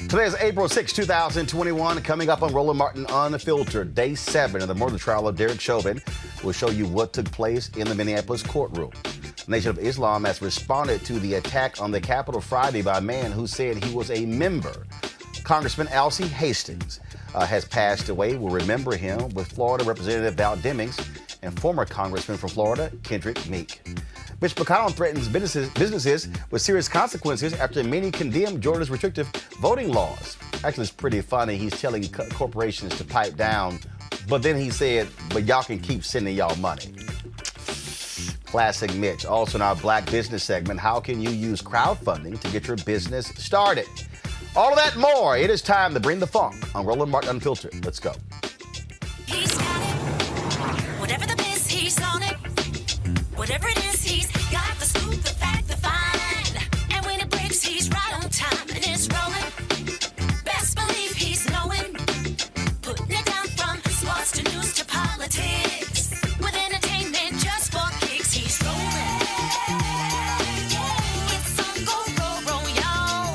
Today is April 6, 2021. Coming up on Roland Martin Unfiltered, Day 7 of the murder trial of Derek Chauvin. We'll show you what took place in the Minneapolis courtroom. The Nation of Islam has responded to the attack on the Capitol Friday by a man who said he was a member. Congressman Alcee Hastings has passed away. We'll remember him with Florida Representative Val Demings and former Congressman from Florida, Kendrick Meek. Mitch threatens businesses with serious consequences after many condemn Georgia's restrictive voting laws. Actually, it's pretty funny. He's telling corporations to pipe down, but then he said, but y'all can keep sending y'all money. Classic Mitch. Also in our Black Business segment, how can you use crowdfunding to get your business started? All of that and more. It is time to bring the funk on Roland Martin Unfiltered. Let's go. He's got it. Whatever the biz, he's on it. Whatever it is, he's got the scoop, the fact, the find. And when it breaks, he's right on time and it's rolling. Best believe he's knowing. Putting it down from sports to news to politics. With entertainment just for kicks, he's rolling. It's on go, roll, y'all.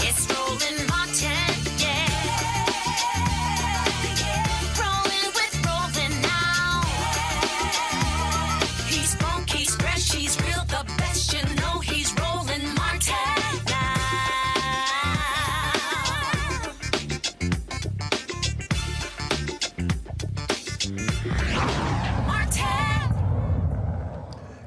It's Roland Martin, rolling with Roland now. He's funky, he's fresh, he's real, the best, you know he's Roland Martin now. Martin!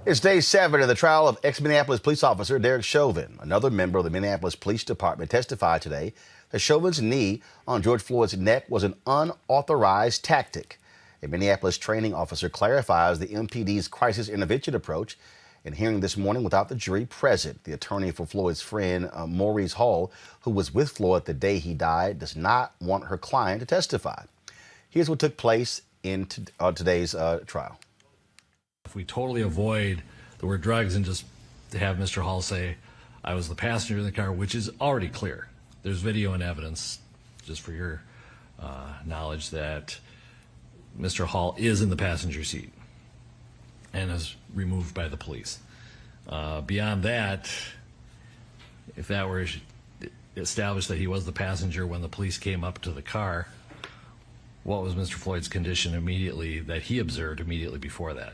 It's day 7 of the trial of ex-Minneapolis police officer Derek Chauvin. Another member of the Minneapolis Police Department testified today that Chauvin's knee on George Floyd's neck was an unauthorized tactic. A Minneapolis training officer clarifies the MPD's crisis intervention approach. In hearing this morning without the jury present, the attorney for Floyd's friend, Maurice Hall, who was with Floyd the day he died, does not want her client to testify. Here's what took place in today's trial. If we totally avoid the word drugs and just have Mr. Hall say, I was the passenger in the car, which is already clear. There's video and evidence, just for your knowledge, that Mr. Hall is in the passenger seat and is removed by the police. Beyond that, if that were established that he was the passenger when the police came up to the car, what was Mr. Floyd's condition immediately that he observed immediately before that?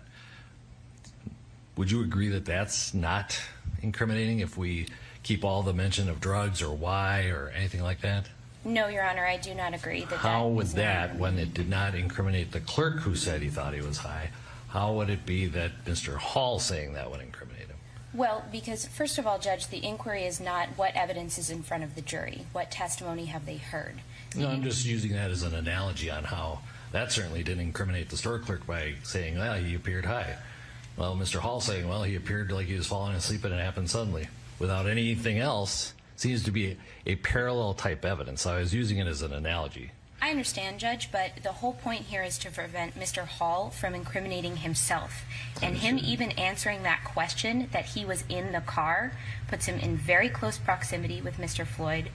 Would you agree that that's not incriminating if we keep all the mention of drugs or why or anything like that? No, Your Honor, I do not agree that. How would that, when it did not incriminate the clerk who said he thought he was high, how would it be that Mr. Hall saying that would incriminate him? Well, because first of all, Judge, the inquiry is not what evidence is in front of the jury. What testimony have they heard? No, I'm just using that as an analogy on how that certainly didn't incriminate the store clerk by saying, well, he appeared high. Well, Mr. Hall saying, well, he appeared like he was falling asleep and it happened suddenly. Without anything else, seems to be a parallel type evidence. So I was using it as an analogy. I understand, Judge, but the whole point here is to prevent Mr. Hall from incriminating himself. And him even answering that question that he was in the car puts him in very close proximity with Mr. Floyd,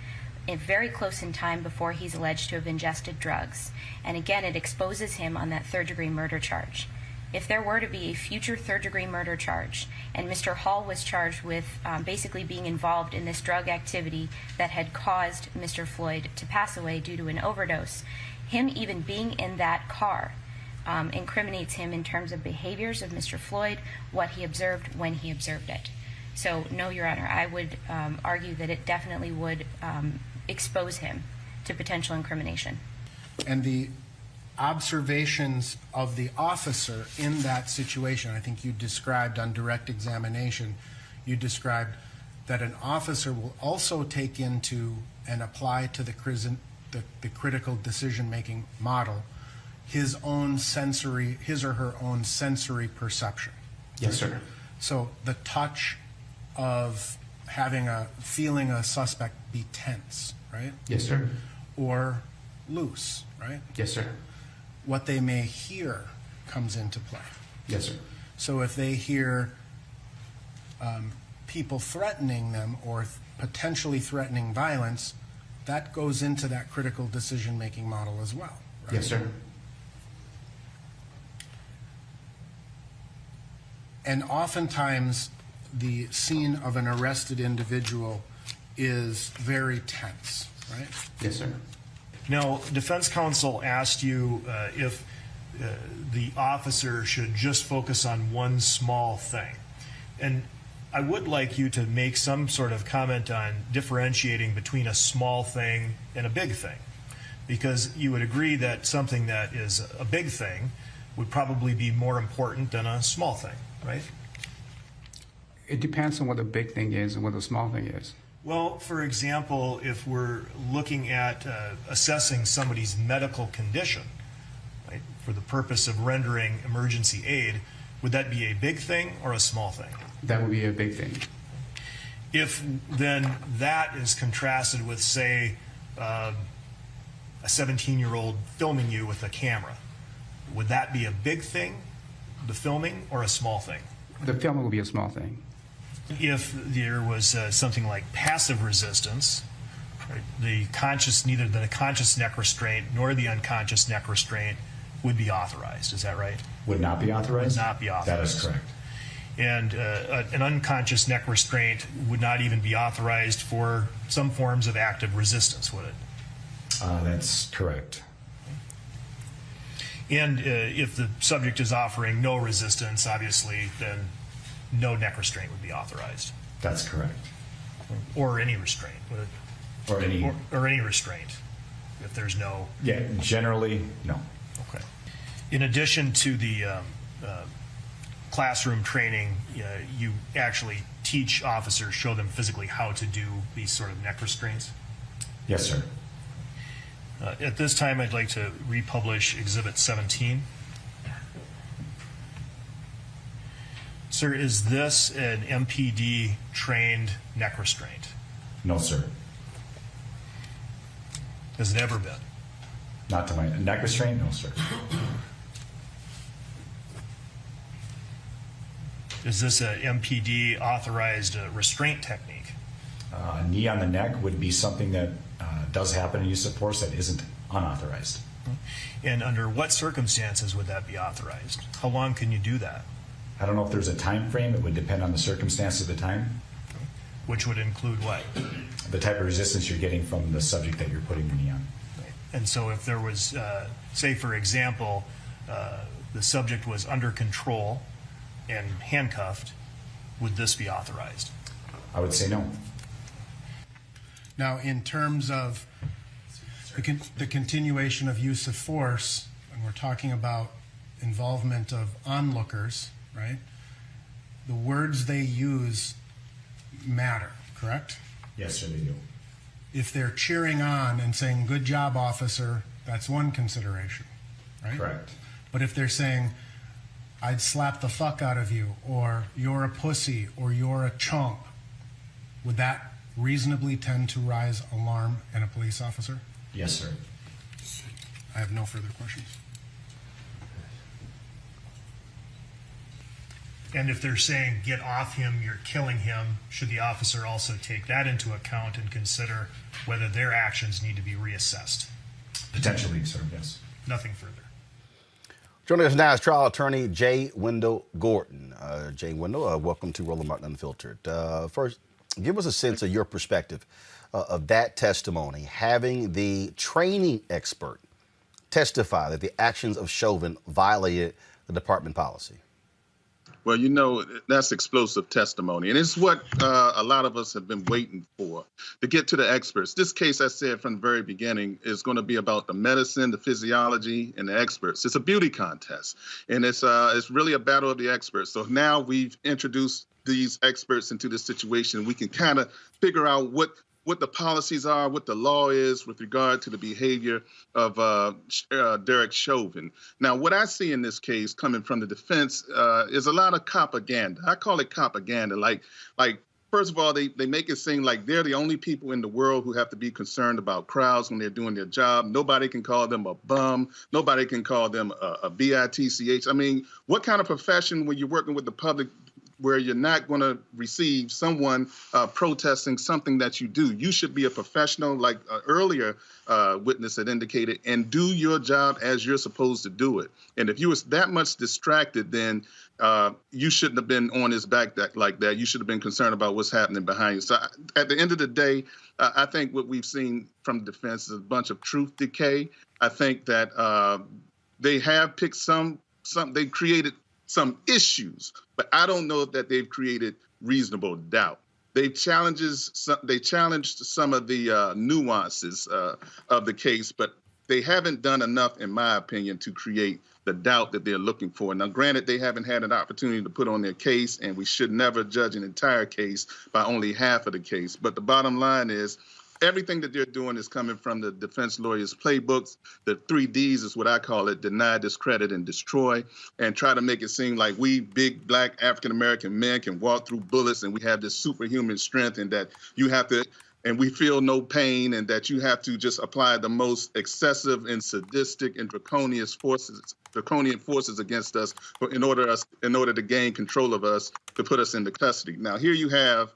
very close in time before he's alleged to have ingested drugs. And again, it exposes him on that third-degree murder charge. If there were to be a future third-degree murder charge, and Mr. Hall was charged with basically being involved in this drug activity that had caused Mr. Floyd to pass away due to an overdose, him even being in that car incriminates him in terms of behaviors of Mr. Floyd, what he observed when he observed it. So, no, Your Honor, I would argue that it definitely would expose him to potential incrimination. And the observations of the officer in that situation, I think you described on direct examination, you described that an officer will also take into and apply to the critical decision-making model his or her own sensory perception. Yes, sir. So the touch of feeling a suspect be tense, right? Yes, sir. Or loose, right? Yes, sir. What they may hear comes into play. Yes, sir. So if they hear people threatening them or potentially threatening violence, that goes into that critical decision-making model as well, right? Yes, sir. And oftentimes the scene of an arrested individual is very tense, right? Yes, sir. Now, defense counsel asked you if the officer should just focus on one small thing. And I would like you to make some sort of comment on differentiating between a small thing and a big thing. Because you would agree that something that is a big thing would probably be more important than a small thing, right? It depends on what the big thing is and what the small thing is. Well, for example, if we're looking at assessing somebody's medical condition, right, for the purpose of rendering emergency aid, would that be a big thing or a small thing? That would be a big thing. If then that is contrasted with, say, a 17-year-old filming you with a camera, would that be a big thing, the filming, or a small thing? The film will be a small thing. If there was something like passive resistance, right, neither the conscious neck restraint nor the unconscious neck restraint would be authorized. Is that right? Would not be authorized? Would not be authorized. That is correct. And an unconscious neck restraint would not even be authorized for some forms of active resistance, would it? That's correct. And if the subject is offering no resistance, obviously, then no neck restraint would be authorized. That's correct. Or any restraint. Would it? Or any... Or any restraint, if there's no... Yeah, generally, no. Okay. In addition to the classroom training, you actually teach officers, show them physically how to do these sort of neck restraints? Yes, sir. At this time, I'd like to republish Exhibit 17. Sir, is this an MPD trained neck restraint? No, sir. Has it ever been? Not to my... Neck restraint? No, sir. Is this a MPD authorized restraint technique? Knee on the neck would be something that does happen in use of force that isn't unauthorized. And under what circumstances would that be authorized? How long can you do that? I don't know if there's a time frame. It would depend on the circumstance of the time. Which would include what? The type of resistance you're getting from the subject that you're putting the knee on. And so if there was, say for example, the subject was under control and handcuffed, would this be authorized? I would say no. Now, in terms of the continuation of use of force, and we're talking about involvement of onlookers, right? The words they use matter, correct? Yes, sir, they do. If they're cheering on and saying, "Good job, officer," that's one consideration, right? Correct. But if they're saying, "I'd slap the fuck out of you," or "You're a pussy," or "You're a chump," would that reasonably tend to rise alarm in a police officer? Yes, sir. I have no further questions. And if they're saying, "Get off him, you're killing him," should the officer also take that into account and consider whether their actions need to be reassessed? Potentially, sir, yes. Nothing further. Joining us now is trial attorney J. Wendell Gordon. J. Wendell, welcome to Roland Martin Unfiltered. First, give us a sense of your perspective of that testimony, having the training expert testify that the actions of Chauvin violated the department policy. Well, you know, that's explosive testimony. And it's what a lot of us have been waiting for, to get to the experts. This case, I said from the very beginning, is going to be about the medicine, the physiology, and the experts. It's a beauty contest, and it's really a battle of the experts. So now we've introduced these experts into this situation. We can kind of figure out what the policies are, what the law is with regard to the behavior of Derek Chauvin. Now, what I see in this case coming from the defense is a lot of propaganda. I call it propaganda. Like first of all, they make it seem like they're the only people in the world who have to be concerned about crowds when they're doing their job. Nobody can call them a bum. Nobody can call them a bitch. I mean, what kind of profession when you're working with the public where you're not going to receive someone protesting something that you do? You should be a professional, like earlier witness had indicated, and do your job as you're supposed to do it. And if you was that much distracted, then you shouldn't have been on his back like that. You should have been concerned about what's happening behind you. So at the end of the day, I think what we've seen from the defense is a bunch of truth decay. I think that they have picked they created some issues, but I don't know that they've created reasonable doubt. They challenged some of the nuances of the case, but they haven't done enough, in my opinion, to create the doubt that they're looking for. Now, granted, they haven't had an opportunity to put on their case, and we should never judge an entire case by only half of the case. But the bottom line is, everything that they're doing is coming from the defense lawyers' playbooks. The 3 Ds is what I call it: deny, discredit, and destroy, and try to make it seem like we big black African-American men can walk through bullets and we have this superhuman strength, and that you have to, and we feel no pain, and that you have to just apply the most excessive and sadistic and draconian forces against us in order to gain control of us, to put us into custody. Now, here you have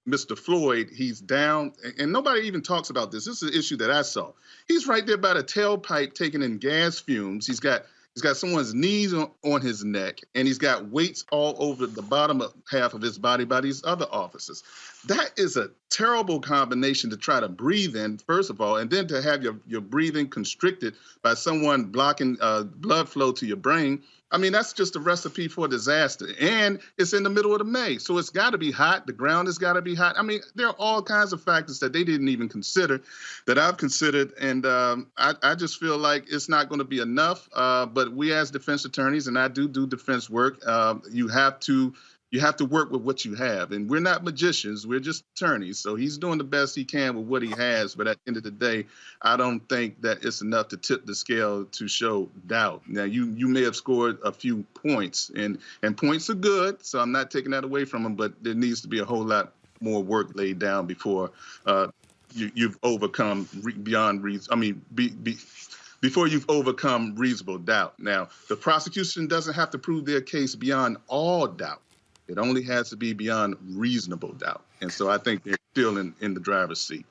Mr. Floyd. He's down, and nobody even talks about this. This is an issue that I saw. He's right there by the tailpipe taking in gas fumes. He's got someone's knees on his neck, and he's got weights all over the bottom half of his body by these other officers. That is a terrible combination to try to breathe in, first of all, and then to have your breathing constricted by someone blocking blood flow to your brain. I mean, that's just a recipe for disaster. And it's in the middle of the May, so it's got to be hot. The ground has got to be hot. I mean, there are all kinds of factors that they didn't even consider, that I've considered. And I just feel like it's not going to be enough. But we as defense attorneys, and I do defense work, you have to work with what you have. And we're not magicians. We're just attorneys. So he's doing the best he can with what he has. But at the end of the day, I don't think that it's enough to tip the scale to show doubt. Now, you may have scored a few points, and points are good, so I'm not taking that away from him, but there needs to be a whole lot more work laid down before you've overcome before you've overcome reasonable doubt. Now, the prosecution doesn't have to prove their case beyond all doubt. It only has to be beyond reasonable doubt. And so I think they're still in the driver's seat.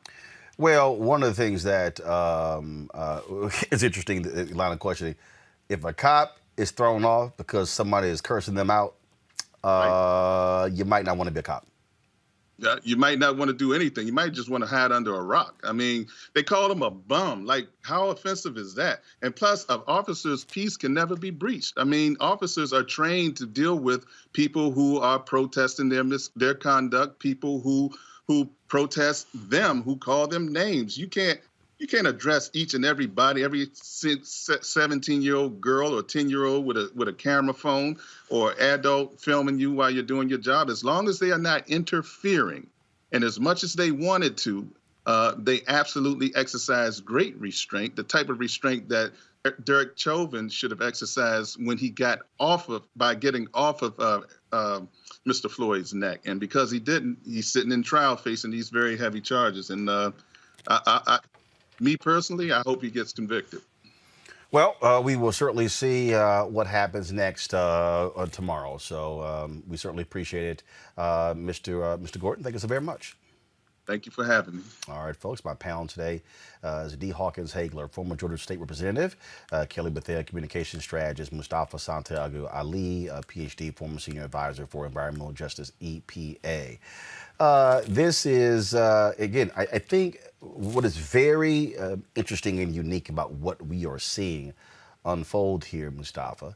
Well, one of the things that is interesting, the line of questioning, if a cop is thrown off because somebody is cursing them out, you might not want to be a cop. You might not want to do anything. You might just want to hide under a rock. I mean, they called him a bum. Like, how offensive is that? And plus, an officer's peace can never be breached. I mean, officers are trained to deal with people who are protesting their conduct, people who protest them, who call them names. You can't address each and everybody, every 17-year-old girl or 10-year-old with a camera phone or adult filming you while you're doing your job, as long as they are not interfering. And as much as they wanted to, they absolutely exercised great restraint, the type of restraint that Derek Chauvin should have exercised when he got getting off of Mr. Floyd's neck. And because he didn't, he's sitting in trial facing these very heavy charges. And me personally, I hope he gets convicted. Well, we will certainly see what happens next tomorrow. So we certainly appreciate it. Mr. Gordon, thank you so very much. Thank you for having me. All right, folks, my panel today is D. Hawkins Hagler, former Georgia State Representative, Kelly Bethea, Communications Strategist, Mustafa Santiago Ali, PhD, former Senior Advisor for Environmental Justice, EPA. This is, again, I think what is very interesting and unique about what we are seeing unfold here, Mustafa,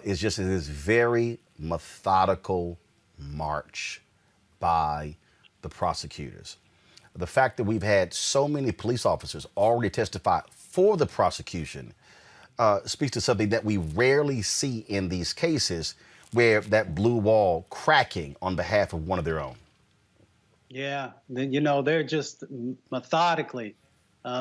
is just this very methodical march by the prosecutors. The fact that we've had so many police officers already testify for the prosecution speaks to something that we rarely see in these cases, where that blue wall cracking on behalf of one of their own. Yeah, they're just methodically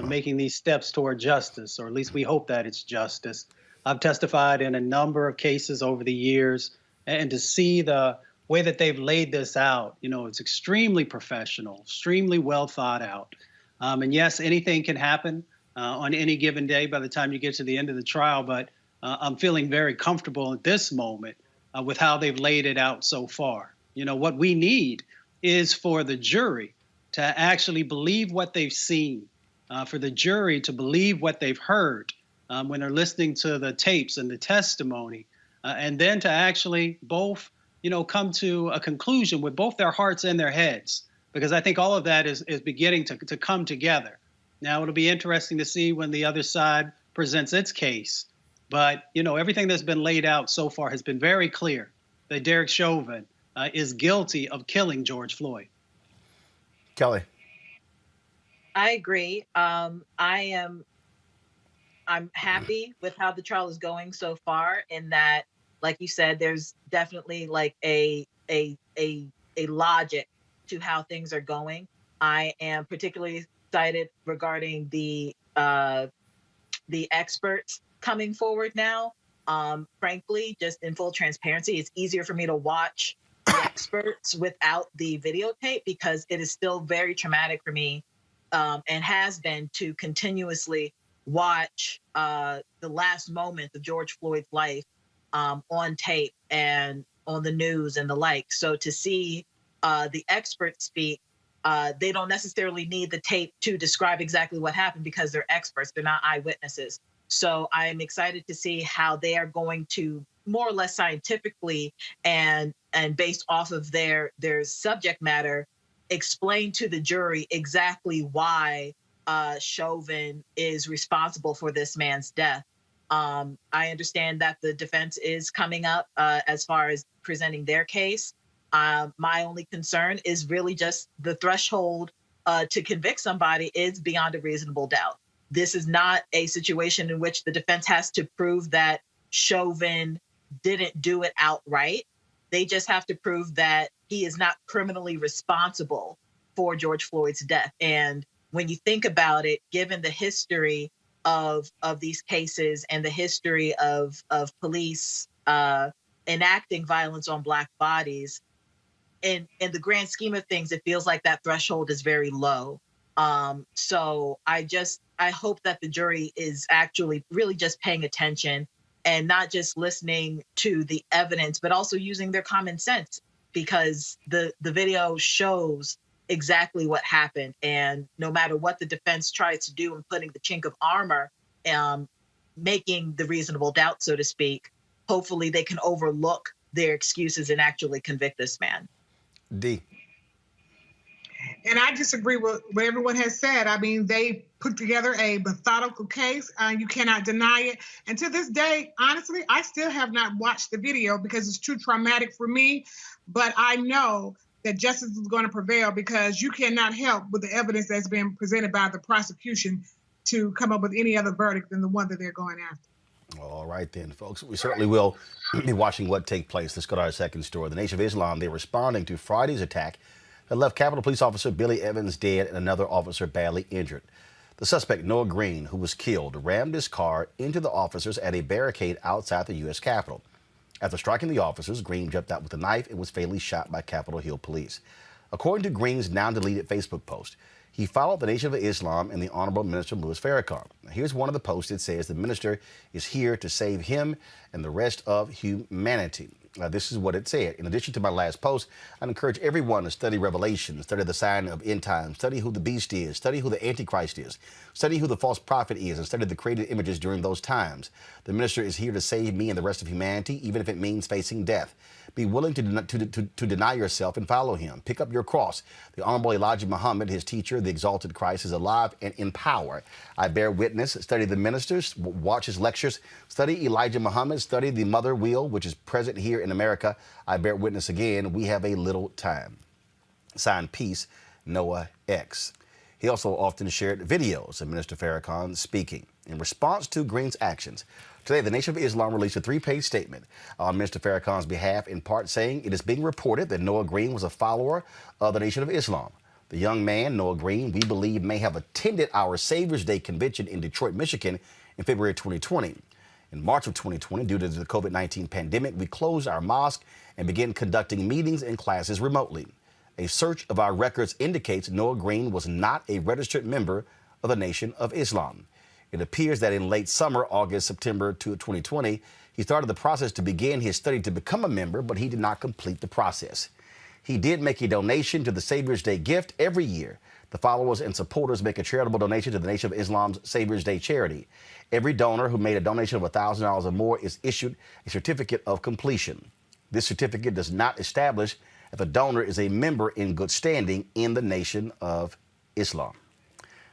making these steps toward justice, or at least we hope that it's justice. I've testified in a number of cases over the years, and to see the way that they've laid this out, it's extremely professional, extremely well thought out. And yes, anything can happen on any given day by the time you get to the end of the trial, but I'm feeling very comfortable at this moment with how they've laid it out so far. What we need is for the jury to actually believe what they've seen, for the jury to believe what they've heard when they're listening to the tapes and the testimony, and then to actually both, come to a conclusion with both their hearts and their heads, because I think all of that is beginning to come together. Now, it'll be interesting to see when the other side presents its case. But, everything that's been laid out so far has been very clear that Derek Chauvin is guilty of killing George Floyd. Kelly. I agree. I'm happy with how the trial is going so far, in that, like you said, there's definitely like a logic to how things are going. I am particularly excited regarding the experts coming forward now. Frankly, just in full transparency, it's easier for me to watch the experts without the videotape, because it is still very traumatic for me, and has been, to continuously watch the last moments of George Floyd's life on tape and on the news and the like. So to see the experts speak, they don't necessarily need the tape to describe exactly what happened, because they're experts, they're not eyewitnesses. So I'm excited to see how they are going to, more or less scientifically and based off of their subject matter, explain to the jury exactly why Chauvin is responsible for this man's death. I understand that the defense is coming up as far as presenting their case. My only concern is really just the threshold to convict somebody is beyond a reasonable doubt. This is not a situation in which the defense has to prove that Chauvin didn't do it outright. They just have to prove that he is not criminally responsible for George Floyd's death. And when you think about it, given the history of these cases and the history of police enacting violence on Black bodies, in the grand scheme of things, it feels like that threshold is very low. So I hope that the jury is actually really just paying attention and not just listening to the evidence, but also using their common sense, because the video shows exactly what happened. And no matter what the defense tries to do in putting the chink of armor, making the reasonable doubt, so to speak, hopefully they can overlook their excuses and actually convict this man. D. And I disagree with what everyone has said. I mean, they put together a methodical case. You cannot deny it. And to this day, honestly, I still have not watched the video because it's too traumatic for me. But I know that justice is going to prevail, because you cannot help with the evidence that's been presented by the prosecution to come up with any other verdict than the one that they're going after. All right then, folks. We certainly will be watching what takes place. Let's go to our second story. The Nation of Islam, they're responding to Friday's attack that left Capitol Police Officer Billy Evans dead and another officer badly injured. The suspect, Noah Green, who was killed, rammed his car into the officers at a barricade outside the U.S. Capitol. After striking the officers, Green jumped out with a knife and was fatally shot by Capitol Hill police. According to Green's now-deleted Facebook post, he followed the Nation of Islam and the Honorable Minister Louis Farrakhan. Now, here's one of the posts. It says the minister is here to save him and the rest of humanity. This is what it said. In addition to my last post, I'd encourage everyone to study Revelation, study the sign of end times, study who the beast is, study who the Antichrist is, study who the false prophet is, and study the created images during those times. The minister is here to save me and the rest of humanity, even if it means facing death. Be willing to deny yourself and follow him. Pick up your cross. The Honorable Elijah Muhammad, his teacher, the exalted Christ, is alive and in power. I bear witness. Study the ministers. Watch his lectures. Study Elijah Muhammad. Study the mother wheel, which is present here in America. I bear witness again. We have a little time. Signed, Peace, Noah X. He also often shared videos of Minister Farrakhan speaking. In response to Green's actions, today, the Nation of Islam released a 3-page statement on Minister Farrakhan's behalf, in part saying it is being reported that Noah Green was a follower of the Nation of Islam. The young man, Noah Green, we believe may have attended our Savior's Day convention in Detroit, Michigan in February 2020. In March of 2020, due to the COVID-19 pandemic, we closed our mosque and began conducting meetings and classes remotely. A search of our records indicates Noah Green was not a registered member of the Nation of Islam. It appears that in late summer, August, September 2020, he started the process to begin his study to become a member, but he did not complete the process. He did make a donation to the Savior's Day gift every year The followers and supporters make a charitable donation to the Nation of Islam's Savior's Day charity. Every donor who made a donation of $1,000 or more is issued a certificate of completion. This certificate does not establish if the donor is a member in good standing in the Nation of Islam.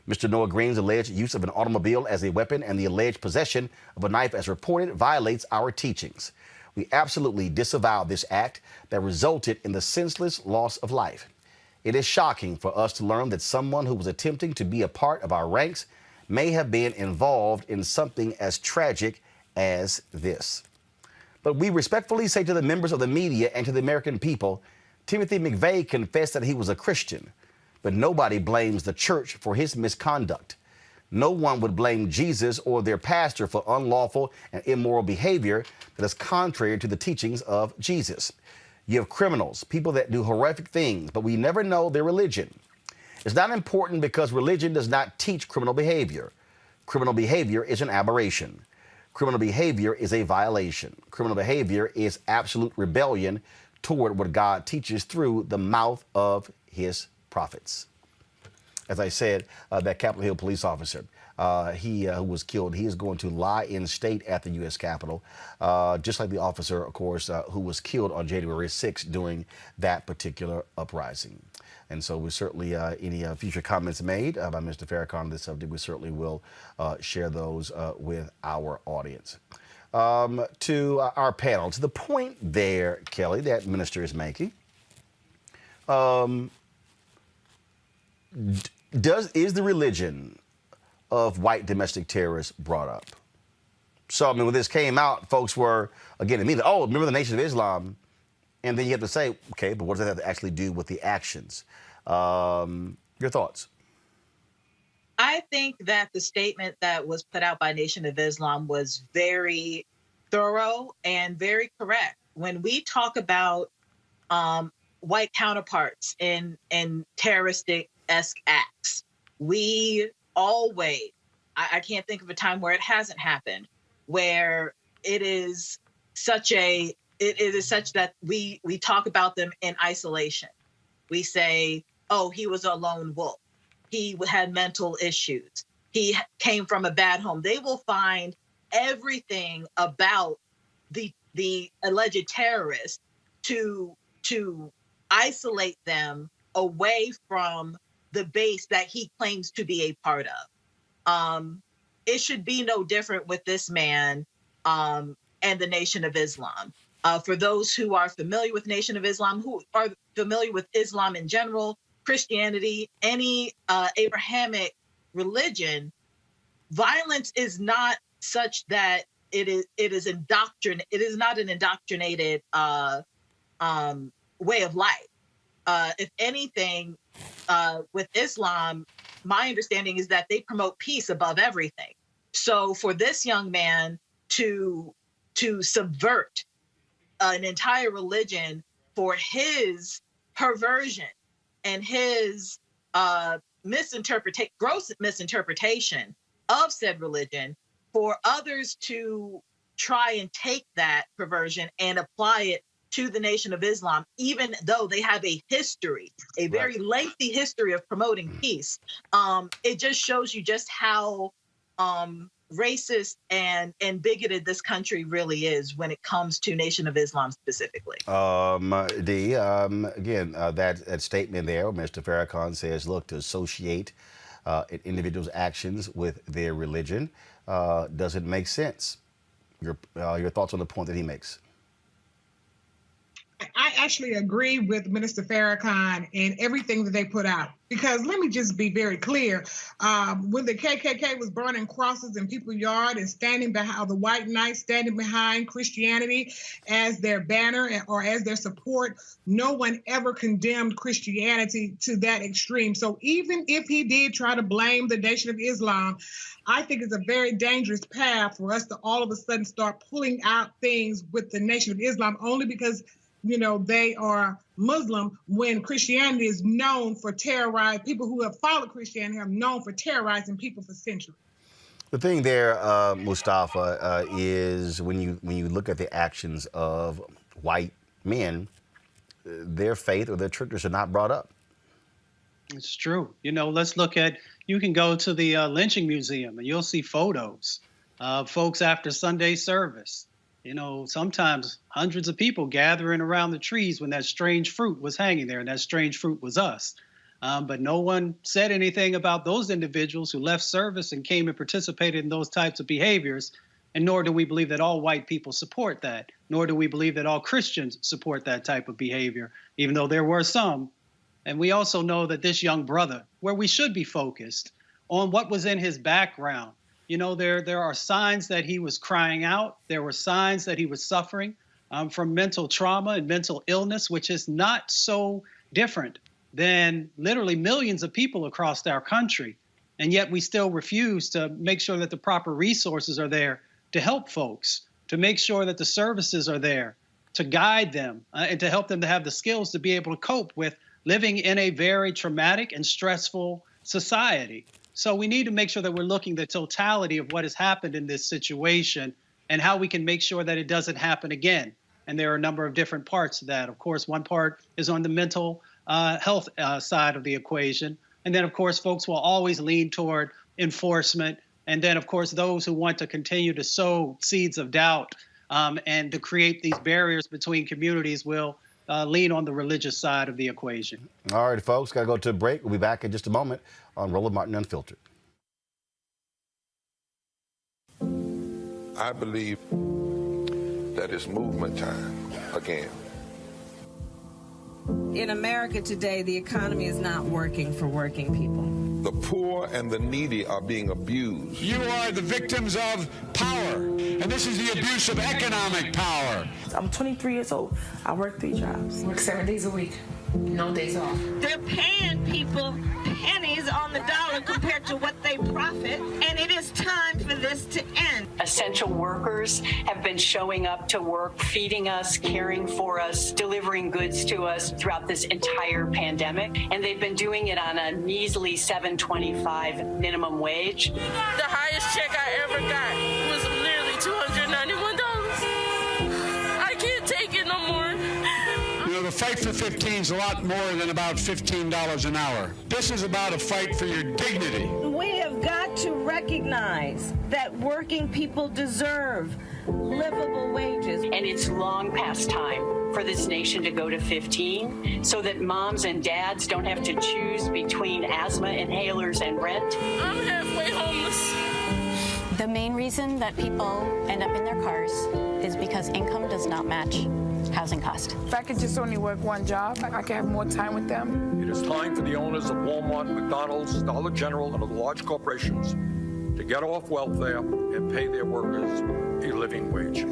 Mr. Noah Green's alleged use of an automobile as a weapon and the alleged possession of a knife as reported violates our teachings. We absolutely disavow this act that resulted in the senseless loss of life. It is shocking for us to learn that someone who was attempting to be a part of our ranks may have been involved in something as tragic as this. But we respectfully say to the members of the media and to the American people, Timothy McVeigh confessed that he was a Christian, but nobody blames the church for his misconduct. No one would blame Jesus or their pastor for unlawful and immoral behavior that is contrary to the teachings of Jesus. You have criminals, people that do horrific things, but we never know their religion. It's not important because religion does not teach criminal behavior. Criminal behavior is an aberration. Criminal behavior is a violation. Criminal behavior is absolute rebellion toward what God teaches through the mouth of his prophets. As I said, that Capitol Hill police officer, who was killed, he is going to lie in state at the U.S. Capitol, just like the officer, of course, who was killed on January 6th during that particular uprising. And so we certainly, any future comments made by Mr. Farrakhan on this subject, we certainly will share those with our audience. To our panel, to the point there, Kelly, that minister is making, is the religion of white domestic terrorists brought up? So, I mean, when this came out, folks were, again, immediately, oh, remember the Nation of Islam? And then you have to say, okay, but what does that have to actually do with the actions? Your thoughts? I think that the statement that was put out by Nation of Islam was very thorough and very correct. When we talk about white counterparts in terroristic-esque acts, we always, I can't think of a time where it hasn't happened, where it is such that we talk about them in isolation. We say, oh, he was a lone wolf. He had mental issues. He came from a bad home. They will find everything about the alleged terrorist to isolate them away from the base that he claims to be a part of. It should be no different with this man and the Nation of Islam. For those who are familiar with Nation of Islam, who are familiar with Islam in general, Christianity, any Abrahamic religion, violence is not such that it is not an indoctrinated way of life. If anything, with Islam, my understanding is that they promote peace above everything. So for this young man to subvert an entire religion for his perversion and his gross misinterpretation of said religion, for others to try and take that perversion and apply it to the Nation of Islam, even though they have a history, a very lengthy history of promoting peace, it just shows you just how racist and bigoted this country really is when it comes to Nation of Islam specifically. Again, that statement there, Mr. Farrakhan says, look, to associate an individual's actions with their religion doesn't make sense. Your thoughts on the point that he makes? I actually agree with Minister Farrakhan and everything that they put out. Because let me just be very clear. When the KKK was burning crosses in people's yard and standing behind the white knights, standing behind Christianity as their banner or as their support, no one ever condemned Christianity to that extreme. So even if he did try to blame the Nation of Islam, I think it's a very dangerous path for us to all of a sudden start pulling out things with the Nation of Islam only because they are Muslim, when Christianity is known for terrorizing people who have followed Christianity, have known for terrorizing people for centuries. The thing there, Mustafa, is when you look at the actions of white men, their faith or their churches are not brought up. It's true. Let's look at, you can go to the lynching museum and you'll see photos of folks after Sunday service. Sometimes hundreds of people gathering around the trees when that strange fruit was hanging there, and that strange fruit was us. But no one said anything about those individuals who left service and came and participated in those types of behaviors. And nor do we believe that all white people support that, nor do we believe that all Christians support that type of behavior, even though there were some. And we also know that this young brother, where we should be focused on what was in his background, there are signs that he was crying out. There were signs that he was suffering from mental trauma and mental illness, which is not so different than literally millions of people across our country. And yet we still refuse to make sure that the proper resources are there to help folks, to make sure that the services are there to guide them and to help them to have the skills to be able to cope with living in a very traumatic and stressful society. So we need to make sure that we're looking at the totality of what has happened in this situation and how we can make sure that it doesn't happen again. And there are a number of different parts to that. Of course, one part is on the mental health side of the equation. And then, of course, folks will always lean toward enforcement. And then, of course, those who want to continue to sow seeds of doubt and to create these barriers between communities will lean on the religious side of the equation. All right, folks, got to go to a break. We'll be back in just a moment on Roland Martin Unfiltered. I believe that it's movement time again. In America today, the economy is not working for working people. The poor and the needy are being abused. You are the victims of power, and this is the abuse of economic power. I'm 23 years old. I work 3 jobs. Work 7 days a week. No days off. They're paying people pennies on the dollar compared to what they profit, and it is time for this to end. Essential workers have been showing up to work, feeding us, caring for us, delivering goods to us throughout this entire pandemic, and they've been doing it on a measly $7.25 minimum wage. The highest check I ever got was nearly $291. I can't take it no more. The fight for 15 is a lot more than about $15 an hour. This is about a fight for your dignity. We have got to recognize that working people deserve livable wages. And it's long past time for this nation to go to 15 so that moms and dads don't have to choose between asthma inhalers and rent. I'm halfway homeless. The main reason that people end up in their cars is because income does not match housing cost. If I could just only work 1 job, I could have more time with them. It is time for the owners of Walmart, McDonald's, Dollar General, and other large corporations to get off welfare and pay their workers a living wage.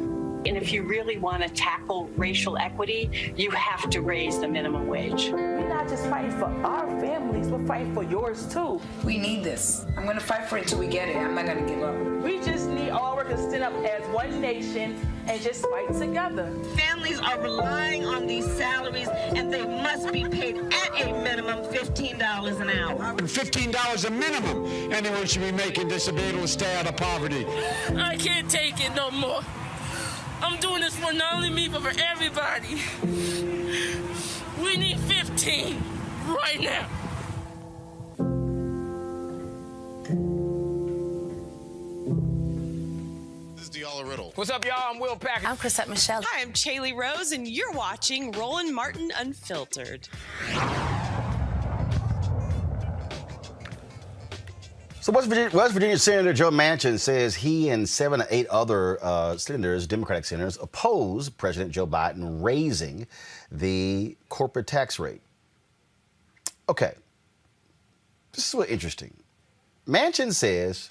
And if you really want to tackle racial equity, you have to raise the minimum wage. We're not just fighting for our families, we're fighting for yours too. We need this. I'm going to fight for it until we get it. I'm not going to give up. We just need all workers to stand up as one nation and just fight together. Families are relying on these salaries, and they must be paid at a minimum $15 an hour. $15 a minimum. Anyone should be making this to be able to stay out of poverty. I can't take it no more. I'm doing this for not only me, but for everybody. We need 15 right now. What's up, y'all? I'm Will Packer. I'm Chrisette Michelle. Hi, I'm Chaley Rose, and you're watching Roland Martin Unfiltered. So West Virginia Senator Joe Manchin says he and 7 to 8 other senators, Democratic senators, oppose President Joe Biden raising the corporate tax rate. Okay, this is what interesting. Manchin says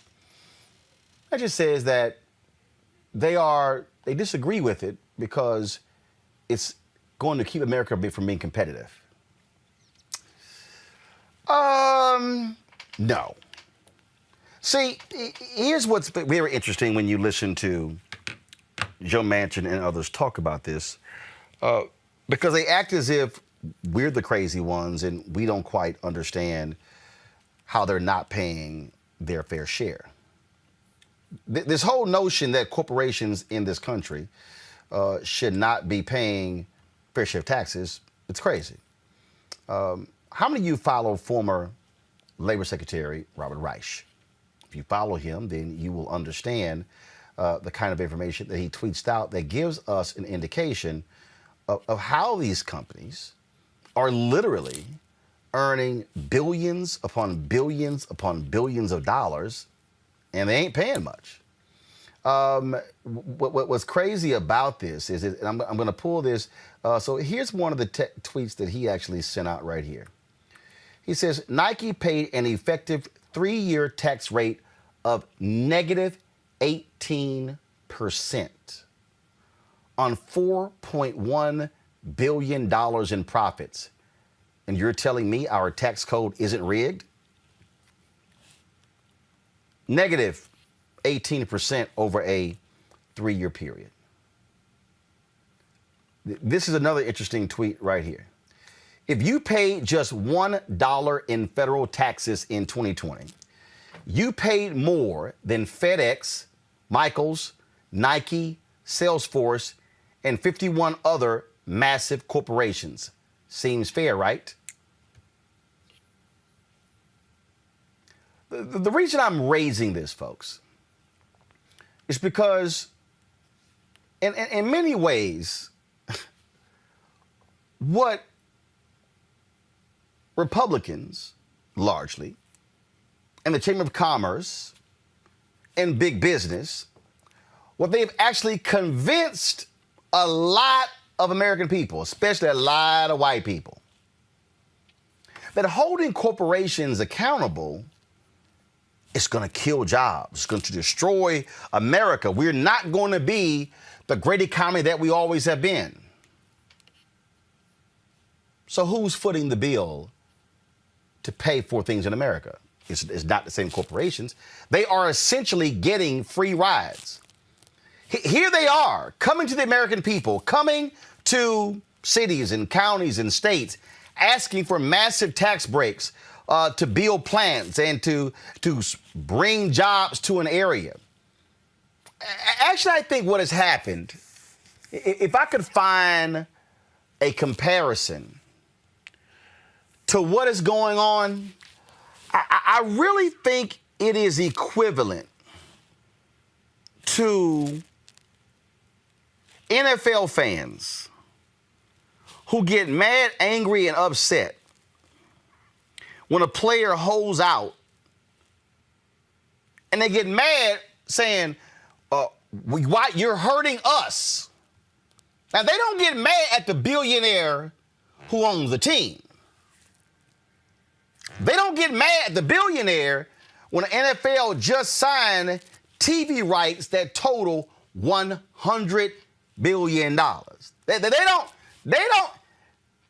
that they disagree with it because it's going to keep America from being competitive. No. See, here's what's very interesting when you listen to Joe Manchin and others talk about this, because they act as if we're the crazy ones and we don't quite understand how they're not paying their fair share. This whole notion that corporations in this country should not be paying fair share of taxes, it's crazy. how many of you follow former Labor Secretary Robert Reich? If you follow him, then you will understand the kind of information that he tweets out that gives us an indication of how these companies are literally earning billions upon billions upon billions of dollars, and they ain't paying much. What's crazy about this is, and I'm going to pull this. So here's one of the tweets that he actually sent out right here. He says, Nike paid an effective 3-year tax rate of negative 18% on $4.1 billion in profits. And you're telling me our tax code isn't rigged? Negative 18% over a 3-year period. This is another interesting tweet right here. If you paid just $1 in federal taxes in 2020, you paid more than FedEx, Michaels, Nike, Salesforce, and 51 other massive corporations. Seems fair, right? The reason I'm raising this, folks, is because in many ways, what Republicans, largely, and the Chamber of Commerce and big business, what they've actually convinced a lot of American people, especially a lot of white people, that holding corporations accountable is going to kill jobs. It's going to destroy America. We're not going to be the great economy that we always have been. So who's footing the bill to pay for things in America? It's not the same corporations. They are essentially getting free rides. Here they are, coming to the American people, coming to cities and counties and states, asking for massive tax breaks to build plants and to bring jobs to an area. Actually, I think what has happened, if I could find a comparison to what is going on, I really think it is equivalent to NFL fans who get mad, angry, and upset when a player holds out, and they get mad saying, why you're hurting us. Now, they don't get mad at the billionaire who owns the team. They don't get mad at the billionaire when the NFL just signed TV rights that total $100 billion. They don't,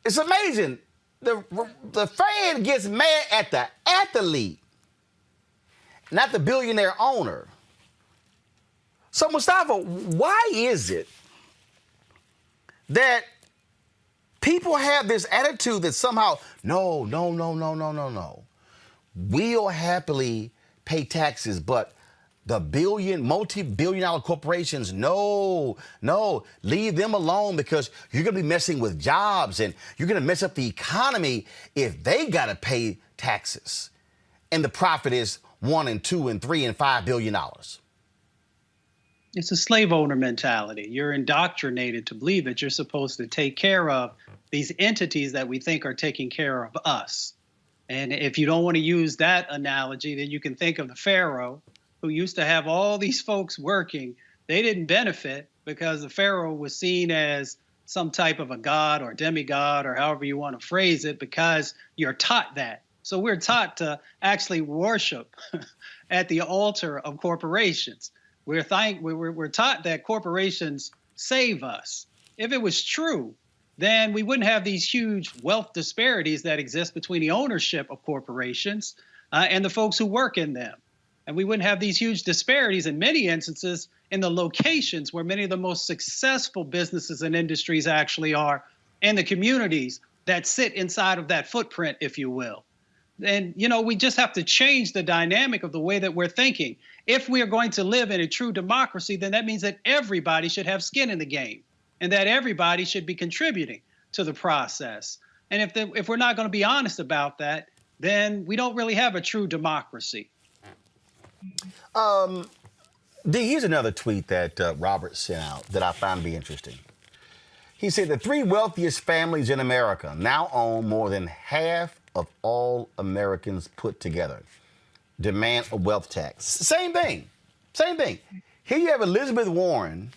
it's amazing. The fan gets mad at the athlete, not the billionaire owner. So, Mustafa, why is it that people have this attitude that somehow, no, we'll happily pay taxes, but the multi-billion-dollar corporations, no, leave them alone because you're going to be messing with jobs and you're going to mess up the economy if they got to pay taxes. And the profit is $1 and $2 and $3 and $5 billion. It's a slave owner mentality. You're indoctrinated to believe that you're supposed to take care of these entities that we think are taking care of us. And if you don't want to use that analogy, then you can think of the Pharaoh, who used to have all these folks working. They didn't benefit because the Pharaoh was seen as some type of a god or demigod or however you want to phrase it, because you're taught that. So we're taught to actually worship at the altar of corporations. We're taught that corporations save us. If it was true, then we wouldn't have these huge wealth disparities that exist between the ownership of corporations and the folks who work in them. And we wouldn't have these huge disparities in many instances in the locations where many of the most successful businesses and industries actually are, and the communities that sit inside of that footprint, if you will. And, we just have to change the dynamic of the way that we're thinking. If we are going to live in a true democracy, then that means that everybody should have skin in the game and that everybody should be contributing to the process. And if we're not going to be honest about that, then we don't really have a true democracy. Here's another tweet that Robert sent out that I found to be interesting. He said the 3 wealthiest families in America now own more than half of all Americans put together. Demand a wealth tax. Same thing. Here you have Elizabeth Warren,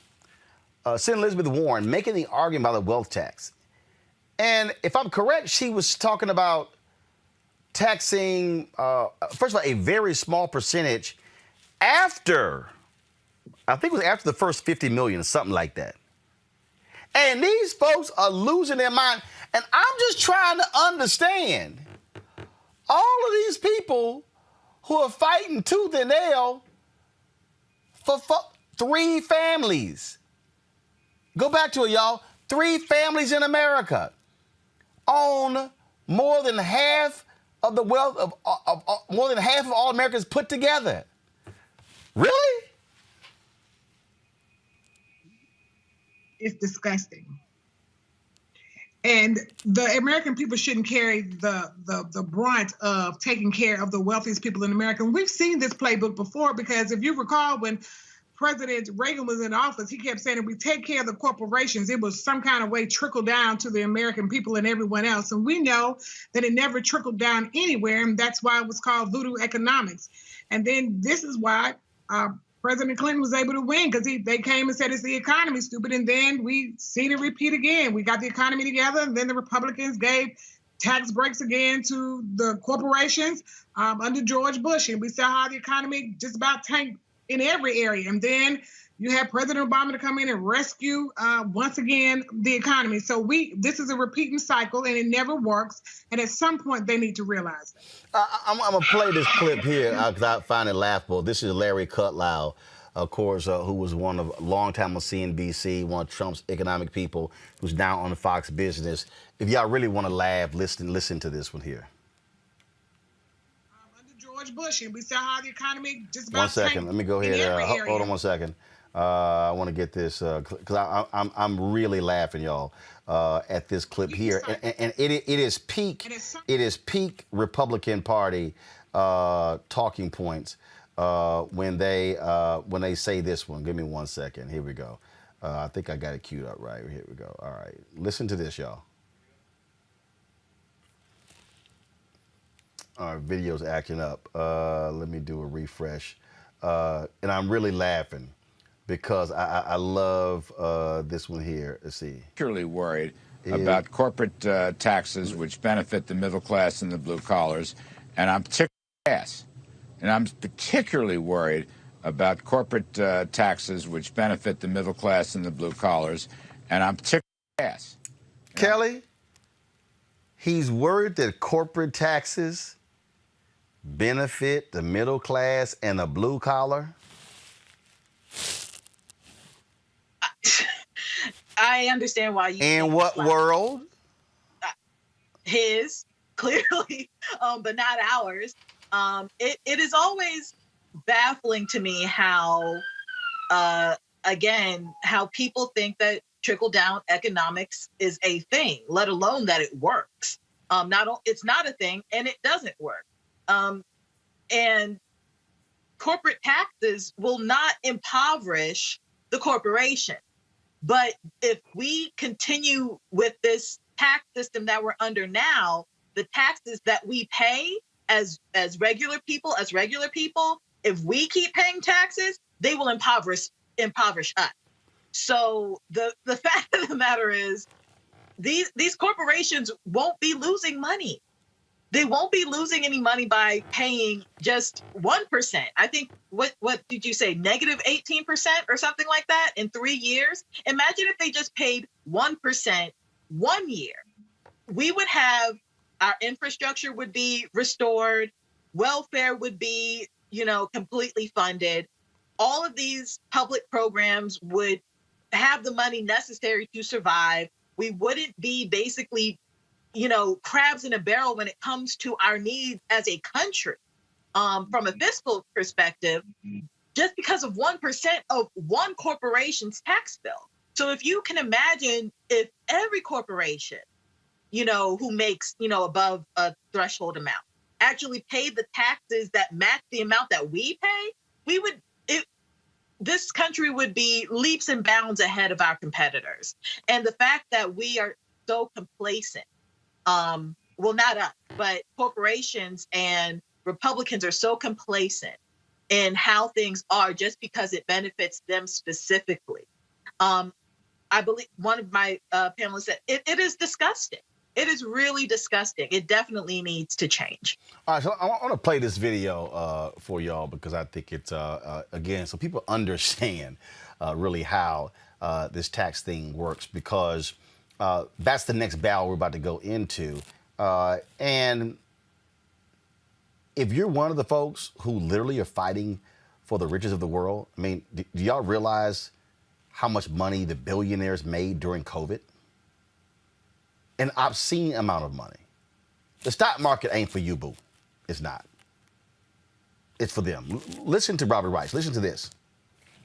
Senator Elizabeth Warren, making the argument about the wealth tax. And if I'm correct, she was talking about taxing, first of all, a very small percentage after, I think it was after the first 50 million, something like that. And these folks are losing their mind. And I'm just trying to understand all of these people who are fighting tooth and nail for 3 families. Go back to it, y'all. 3 families in America own more than half of the wealth of more than half of all Americans put together. Really? It's disgusting. And the American people shouldn't carry the brunt of taking care of the wealthiest people in America. And we've seen this playbook before, because if you recall, when President Reagan was in office, he kept saying, if we take care of the corporations, it was some kind of way trickle down to the American people and everyone else. And we know that it never trickled down anywhere, and that's why it was called voodoo economics. And then this is why President Clinton was able to win, because they came and said it's the economy, stupid. And then we seen it repeat again. We got the economy together, and then the Republicans gave tax breaks again to the corporations under George Bush. And we saw how the economy just about tanked in every area. And then you had President Obama to come in and rescue, once again, the economy. So this is a repeating cycle, and it never works. And at some point, they need to realize that. I'm going to play this clip here because I find it laughable. This is Larry Kudlow, of course, who was one of long time on CNBC, one of Trump's economic people, who's now on Fox Business. If y'all really want to laugh, listen to this one here. George Bush, and we saw how the economy just about. 1 second, let me go ahead. Hold on 1 second. I want to get this because I'm really laughing, y'all, at this clip here, and it is peak Republican Party talking points when they say this one. Give me 1 second. Here we go. I think I got it queued up right. Here we go. All right, listen to this, y'all. Our video's acting up. Let me do a refresh. And I'm really laughing because I love this one here. Let's see. Particularly worried about corporate taxes which benefit the middle class and the blue collars. And I'm particularly worried about corporate taxes which benefit the middle class and the blue collars. And I'm particularly Kelly, he's worried that corporate taxes benefit the middle class and the blue collar? I understand why you. In what world? His, clearly, but not ours. It is always baffling to me how, how people think that trickle-down economics is a thing, let alone that it works. It's not a thing, and it doesn't work. And corporate taxes will not impoverish the corporation. But if we continue with this tax system that we're under now, the taxes that we pay as regular people, if we keep paying taxes, they will impoverish us. So the fact of the matter is, these corporations won't be losing money. They won't be losing any money by paying just 1%. I think, what did you say, negative 18% or something like that in 3 years? Imagine if they just paid 1% 1 year. We would have, our infrastructure would be restored, welfare would be, completely funded. All of these public programs would have the money necessary to survive. We wouldn't be basically crabs in a barrel when it comes to our needs as a country, from a fiscal perspective, just because of 1% of one corporation's tax bill. So if you can imagine if every corporation who makes, above a threshold amount, actually paid the taxes that match the amount that we pay, this country would be leaps and bounds ahead of our competitors. And the fact that we are so complacent, well, not us, but corporations and Republicans are so complacent in how things are just because it benefits them specifically. I believe one of my panelists said it is disgusting. It is really disgusting. It definitely needs to change. All right, so I want to play this video for y'all because I think it's, again, so people understand really how this tax thing works, because that's the next battle we're about to go into. And if you're one of the folks who literally are fighting for the riches of the world, I mean, do y'all realize how much money the billionaires made during COVID? An obscene amount of money. The stock market ain't for you, boo. It's not. It's for them. Listen to Robert Rice. Listen to this.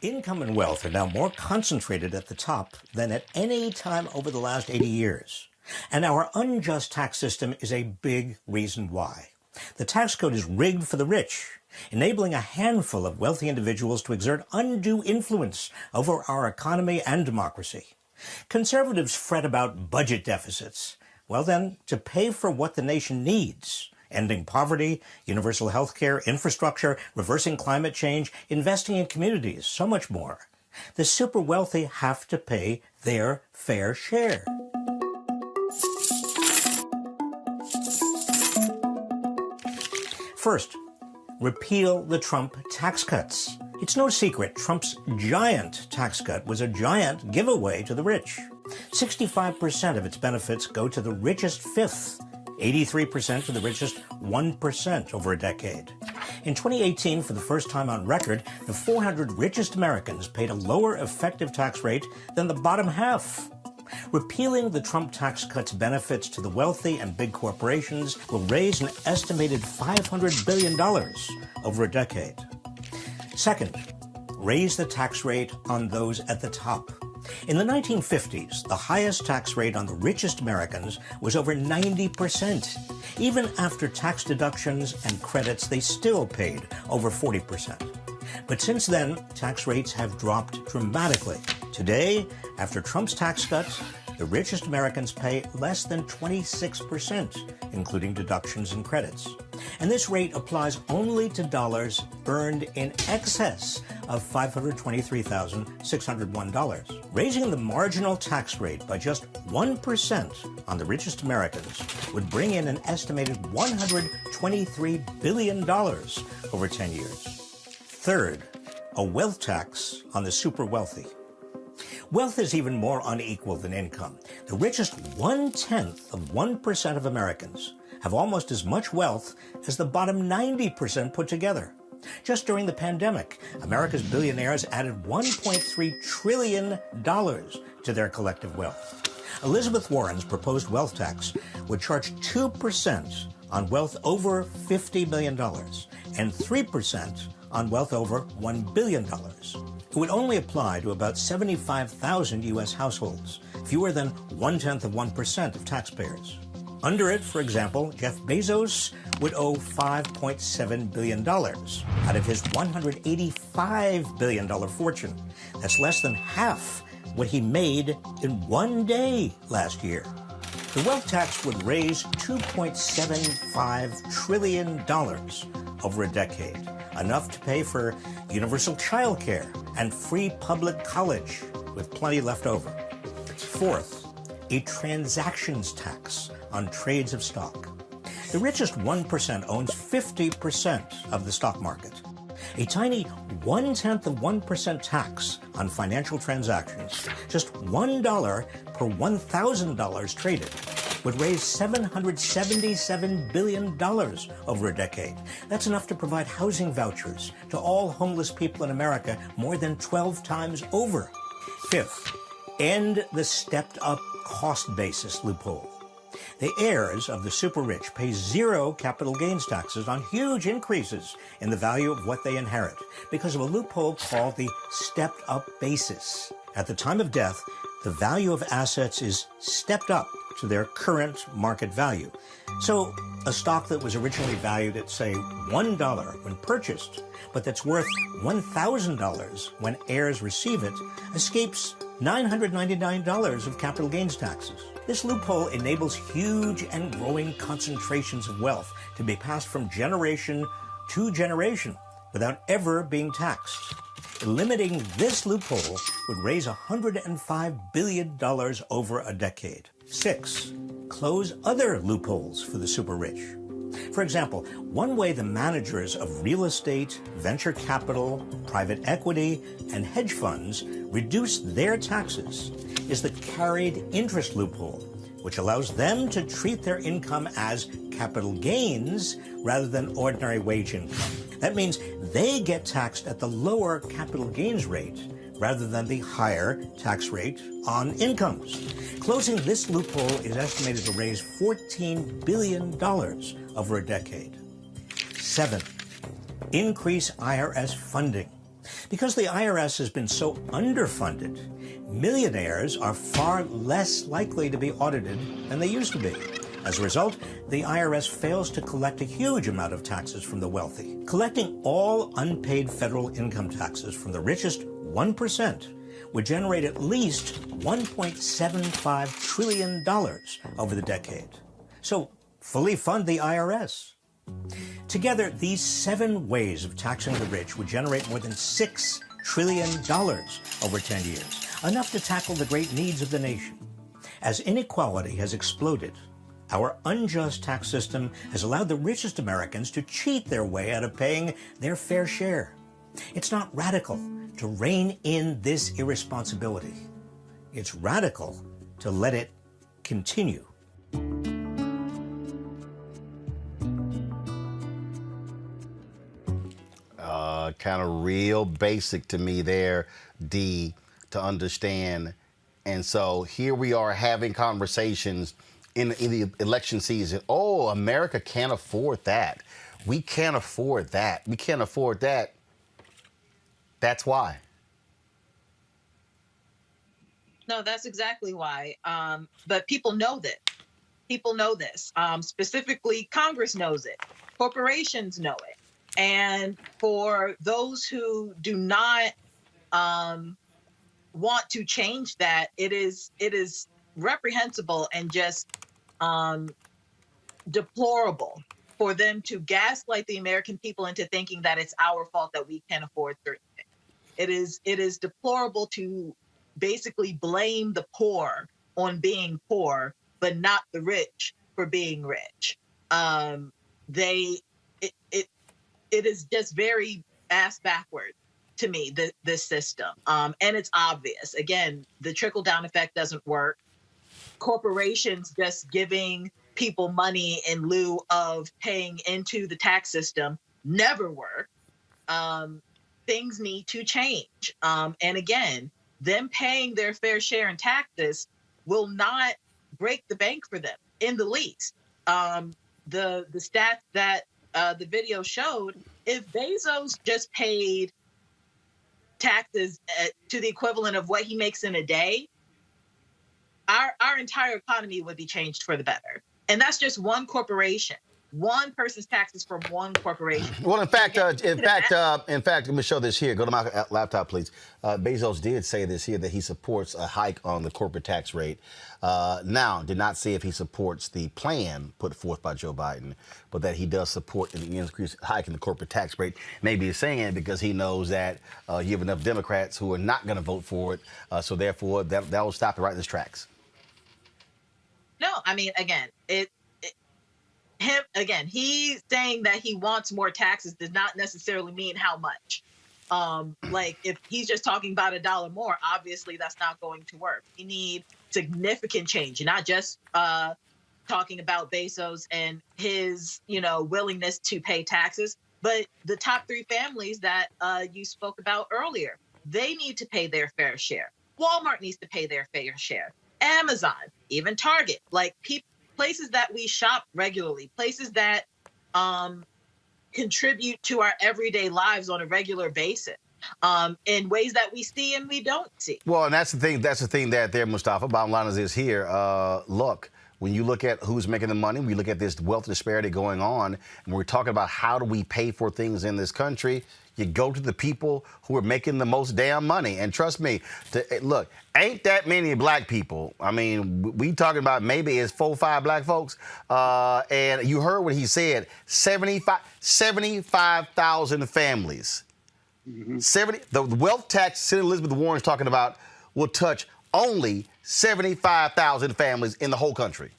Income and wealth are now more concentrated at the top than at any time over the last 80 years. And our unjust tax system is a big reason why. The tax code is rigged for the rich, enabling a handful of wealthy individuals to exert undue influence over our economy and democracy. Conservatives fret about budget deficits. Well then, to pay for what the nation needs, ending poverty, universal health care, infrastructure, reversing climate change, investing in communities, so much more, the super wealthy have to pay their fair share. First, repeal the Trump tax cuts. It's no secret Trump's giant tax cut was a giant giveaway to the rich. 65% of its benefits go to the richest fifth, 83% to the richest 1% over a decade. In 2018, for the first time on record, the 400 richest Americans paid a lower effective tax rate than the bottom half. Repealing the Trump tax cuts benefits to the wealthy and big corporations will raise an estimated $500 billion over a decade. Second, raise the tax rate on those at the top. In the 1950s, the highest tax rate on the richest Americans was over 90%. Even after tax deductions and credits, they still paid over 40%. But since then, tax rates have dropped dramatically. Today, after Trump's tax cuts, the richest Americans pay less than 26%, including deductions and credits. And this rate applies only to dollars earned in excess of $523,601. Raising the marginal tax rate by just 1% on the richest Americans would bring in an estimated $123 billion over 10 years. Third, a wealth tax on the super wealthy. Wealth is even more unequal than income. The richest 0.1% of Americans have almost as much wealth as the bottom 90% put together. Just during the pandemic, America's billionaires added $1.3 trillion to their collective wealth. Elizabeth Warren's proposed wealth tax would charge 2% on wealth over $50 million and 3% on wealth over $1 billion. It would only apply to about 75,000 U.S. households, fewer than 0.1% of taxpayers. Under it, for example, Jeff Bezos would owe $5.7 billion out of his $185 billion fortune. That's less than half what he made in one day last year. The wealth tax would raise $2.75 trillion over a decade, enough to pay for universal child care and free public college, with plenty left over. Fourth, a transactions tax on trades of stock. The richest 1% owns 50% of the stock market. A tiny 0.1% tax on financial transactions, just $1 per $1,000 traded, would raise $777 billion over a decade. That's enough to provide housing vouchers to all homeless people in America more than 12 times over. Fifth, end the stepped-up cost basis loophole. The heirs of the super rich pay zero capital gains taxes on huge increases in the value of what they inherit because of a loophole called the stepped-up basis. At the time of death, the value of assets is stepped up to their current market value. So a stock that was originally valued at, say, $1 when purchased, but that's worth $1,000 when heirs receive it, escapes $999 of capital gains taxes. This loophole enables huge and growing concentrations of wealth to be passed from generation to generation without ever being taxed. Limiting this loophole would raise $105 billion over a decade. 6. Close other loopholes for the super rich. For example, one way the managers of real estate, venture capital, private equity, and hedge funds reduce their taxes is the carried interest loophole, which allows them to treat their income as capital gains rather than ordinary wage income. That means they get taxed at the lower capital gains rate rather than the higher tax rate on incomes. Closing this loophole is estimated to raise $14 billion over a decade. 7. Increase IRS funding. Because the IRS has been so underfunded, millionaires are far less likely to be audited than they used to be. As a result, the IRS fails to collect a huge amount of taxes from the wealthy. Collecting all unpaid federal income taxes from the richest 1% would generate at least $1.75 trillion over the decade. So fully fund the IRS. Together, these 7 ways of taxing the rich would generate more than $6 trillion over 10 years, enough to tackle the great needs of the nation. As inequality has exploded, our unjust tax system has allowed the richest Americans to cheat their way out of paying their fair share. It's not radical to rein in this irresponsibility. It's radical to let it continue. Kind of real basic to me there, D, to understand. And so here we are having conversations in the election season. Oh, America can't afford that. We can't afford that. We can't afford that. That's why. No, that's exactly why. But people know that. People know this. Specifically, Congress knows it. Corporations know it. And for those who do not want to change that, it is reprehensible and just deplorable for them to gaslight the American people into thinking that it's our fault that we can't afford certain things. It is deplorable to basically blame the poor on being poor, but not the rich for being rich. It is just very ass backward to me, this system. And it's obvious. Again, the trickle-down effect doesn't work. Corporations just giving people money in lieu of paying into the tax system never work. Things need to change. And again, them paying their fair share in taxes will not break the bank for them in the least. The stats that the video showed, if Bezos just paid taxes to the equivalent of what he makes in a day, our entire economy would be changed for the better. And that's just one corporation, one person's taxes from one corporation. Well, in fact, let me show this here. Go to my laptop, please. Bezos did say this here, that he supports a hike on the corporate tax rate. Now, did not say if he supports the plan put forth by Joe Biden, but that he does support an increase hike in the corporate tax rate. Maybe he's saying it because he knows that you have enough Democrats who are not going to vote for it. So therefore, that will stop it right in its tracks. No, I mean, again, he's saying that he wants more taxes does not necessarily mean how much. Like if he's just talking about $1 more, obviously that's not going to work. We need significant change, not just talking about Bezos and his, willingness to pay taxes, but the top 3 families that you spoke about earlier. They need to pay their fair share. Walmart needs to pay their fair share. Amazon, even Target, like places that we shop regularly, places that contribute to our everyday lives on a regular basis. in ways that we see and we don't see. Well, and that's the thing. That's the thing that there, Mustafa. Bottom line is this here. Look, when you look at who's making the money, we look at this wealth disparity going on, and we're talking about how do we pay for things in this country. You go to the people who are making the most damn money. And trust me, look, ain't that many black people. I mean, we talking about maybe it's 4 or 5 black folks. And you heard what he said, 75,000 families. Mm-hmm. The wealth tax Senator Elizabeth Warren's talking about will touch only 75,000 families in the whole country.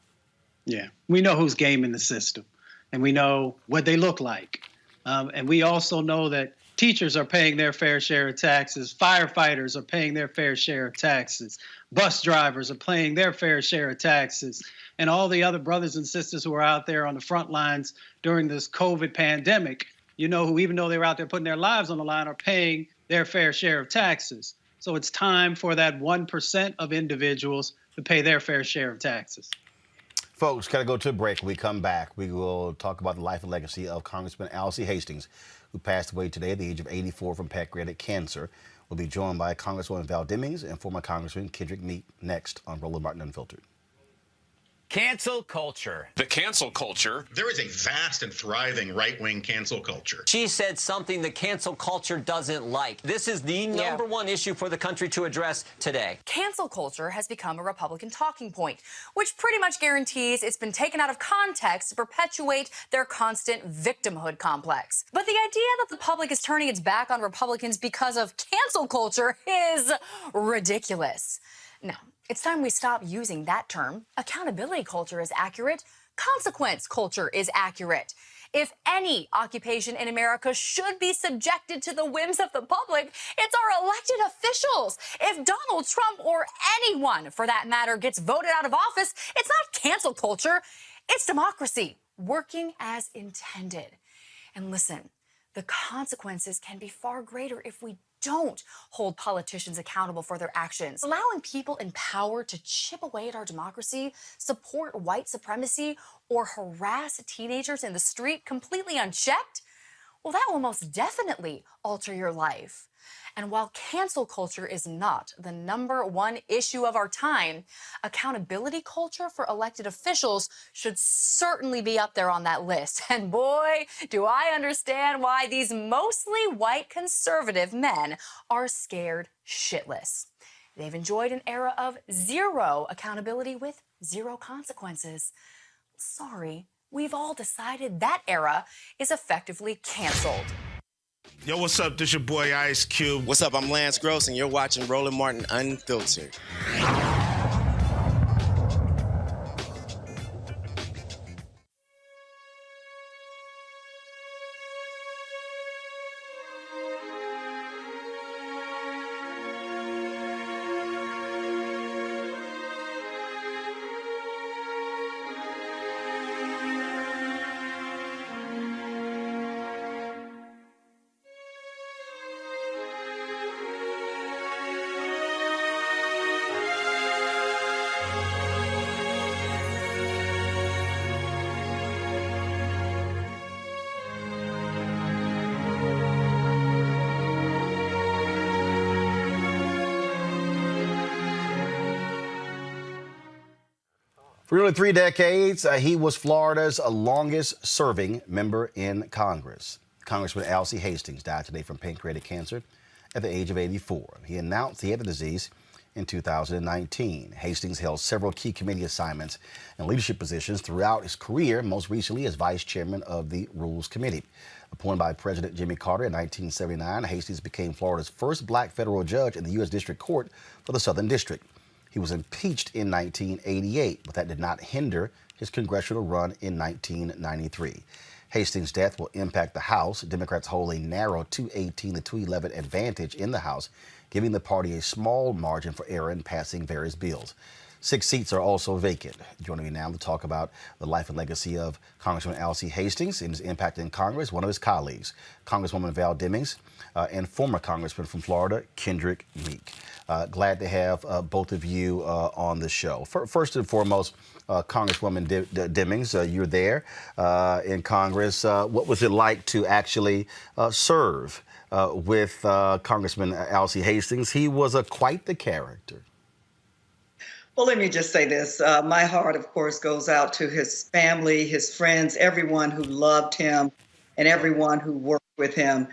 Yeah, we know who's gaming the system, and we know what they look like. And we also know that teachers are paying their fair share of taxes. Firefighters are paying their fair share of taxes. Bus drivers are paying their fair share of taxes. And all the other brothers and sisters who are out there on the front lines during this COVID pandemic, you know, who even though they were out there putting their lives on the line, are paying their fair share of taxes. So it's time for that 1% of individuals to pay their fair share of taxes. Folks, gotta go to a break. When we come back, we will talk about the life and legacy of Congressman Alcee Hastings, who passed away today at the age of 84 from pancreatic cancer. We'll be joined by Congresswoman Val Demings and former Congressman Kendrick Meek next on Roland Martin Unfiltered. Cancel culture. The cancel culture. There is a vast and thriving right-wing cancel culture. She said something the cancel culture doesn't like. This is the number one issue for the country to address today. Cancel culture has become a Republican talking point, which pretty much guarantees it's been taken out of context to perpetuate their constant victimhood complex. But the idea that the public is turning its back on Republicans because of cancel culture is ridiculous. Now, it's time we stop using that term. Accountability culture is accurate. Consequence culture is accurate. If any occupation in America should be subjected to the whims of the public, it's our elected officials. If Donald Trump or anyone, for that matter, gets voted out of office, it's not cancel culture. It's democracy working as intended. And listen, the consequences can be far greater if we don't hold politicians accountable for their actions. Allowing people in power to chip away at our democracy, support white supremacy, or harass teenagers in the street completely unchecked, well, that will most definitely alter your life. And while cancel culture is not the number one issue of our time, accountability culture for elected officials should certainly be up there on that list. And boy, do I understand why these mostly white conservative men are scared shitless. They've enjoyed an era of zero accountability with zero consequences. Sorry, we've all decided that era is effectively canceled. Yo, what's up? This your boy Ice Cube. What's up? I'm Lance Gross, and you're watching Roland Martin Unfiltered. For nearly 3 decades, he was Florida's longest-serving member in Congress. Congressman Alcee Hastings died today from pancreatic cancer at the age of 84. He announced he had the disease in 2019. Hastings held several key committee assignments and leadership positions throughout his career, most recently as vice chairman of the Rules Committee. Appointed by President Jimmy Carter in 1979, Hastings became Florida's first black federal judge in the U.S. District Court for the Southern District. He was impeached in 1988, but that did not hinder his congressional run in 1993. Hastings' death will impact the House. Democrats hold a narrow 218 to 211 advantage in the House, giving the party a small margin for error in passing various bills. 6 seats are also vacant. Joining me now to talk about the life and legacy of Congressman Alcee Hastings and his impact in Congress, one of his colleagues, Congresswoman Val Demings, and former Congressman from Florida, Kendrick Meek. Glad to have both of you on the show. First and foremost, Congresswoman Demings, you're there in Congress. What was it like to actually serve with Congressman Alcee Hastings? He was quite the character. Well, let me just say this. My heart, of course, goes out to his family, his friends, everyone who loved him, and everyone who worked with him.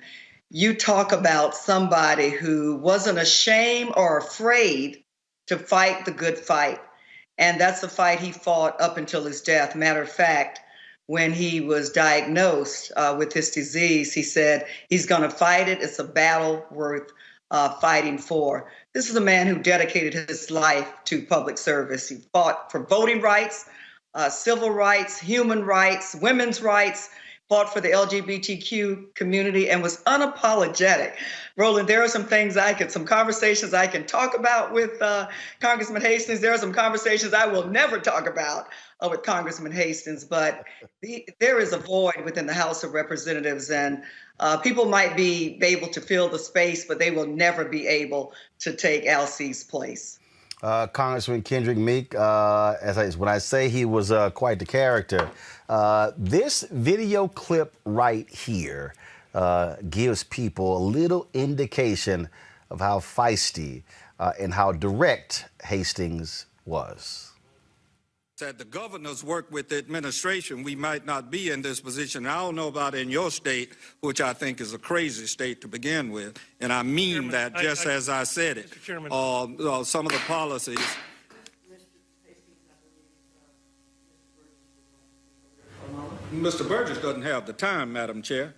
You talk about somebody who wasn't ashamed or afraid to fight the good fight. And that's the fight he fought up until his death. Matter of fact, when he was diagnosed with this disease, he said he's going to fight it. It's a battle worth fighting for. This is a man who dedicated his life to public service. He fought for voting rights, civil rights, human rights, women's rights, fought for the LGBTQ community, and was unapologetic. Roland, there are some things some conversations I can talk about with Congressman Hastings. There are some conversations I will never talk about with Congressman Hastings, but there is a void within the House of Representatives, and people might be able to fill the space, but they will never be able to take Alcee's place. Congressman Kendrick Meek, when I say he was quite the character, this video clip right here gives people a little indication of how feisty and how direct Hastings was. That the governors work with the administration, we might not be in this position. I don't know about in your state, which I think is a crazy state to begin with, and I mean Chairman, that just as I said it. Some of the policies. Mr. Burgess doesn't have the time, Madam Chair.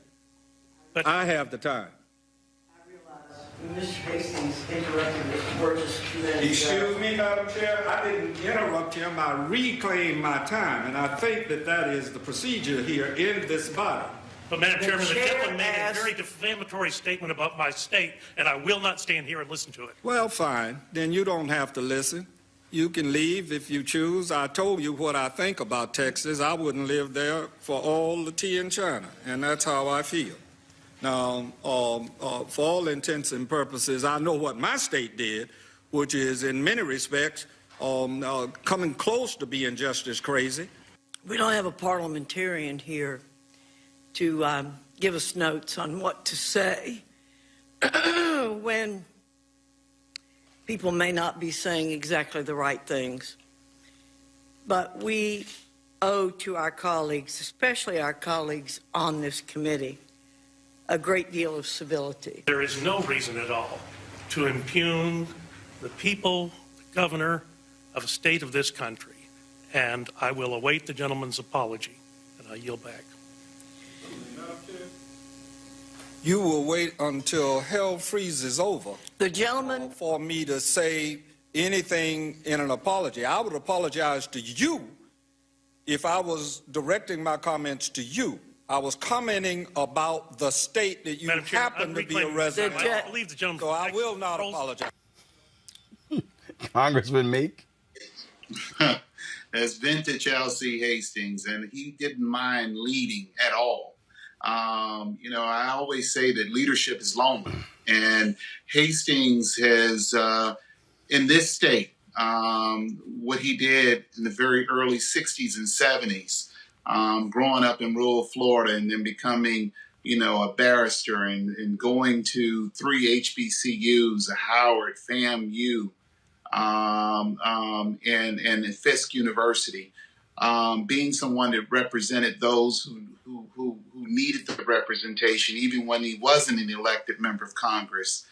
But I have the time. Mr. Hastings interrupted Mr. Burgess. Excuse me, Madam Chair. I didn't interrupt him. I reclaimed my time, and I think that is the procedure here in this body. But, Madam Chairman, the gentleman made a very defamatory statement about my state, and I will not stand here and listen to it. Well, fine. Then you don't have to listen. You can leave if you choose. I told you what I think about Texas. I wouldn't live there for all the tea in China, and that's how I feel. Now, for all intents and purposes, I know what my state did, which is in many respects coming close to being just as crazy. We don't have a parliamentarian here to give us notes on what to say when people may not be saying exactly the right things. But we owe to our colleagues, especially our colleagues on this committee, a great deal of civility. There is no reason at all to impugn the people, the governor of a state of this country, and I will await the gentleman's apology, and I yield back. You will wait until hell freezes over. The gentleman... For me to say anything in an apology. I would apologize to you if I was directing my comments to you. I was commenting about the state that you happen to be a resident of. I believe the gentleman. So I will not apologize. Congressman Meek. That's vintage Alcee Hastings, and he didn't mind leading at all. I always say that leadership is lonely, and Hastings has, in this state, what he did in the very early 60s and 70s, growing up in rural Florida and then becoming, a barrister and going to 3 HBCUs, a Howard, FAMU, and Fisk University, being someone that represented those who needed the representation, even when he wasn't an elected member of Congress.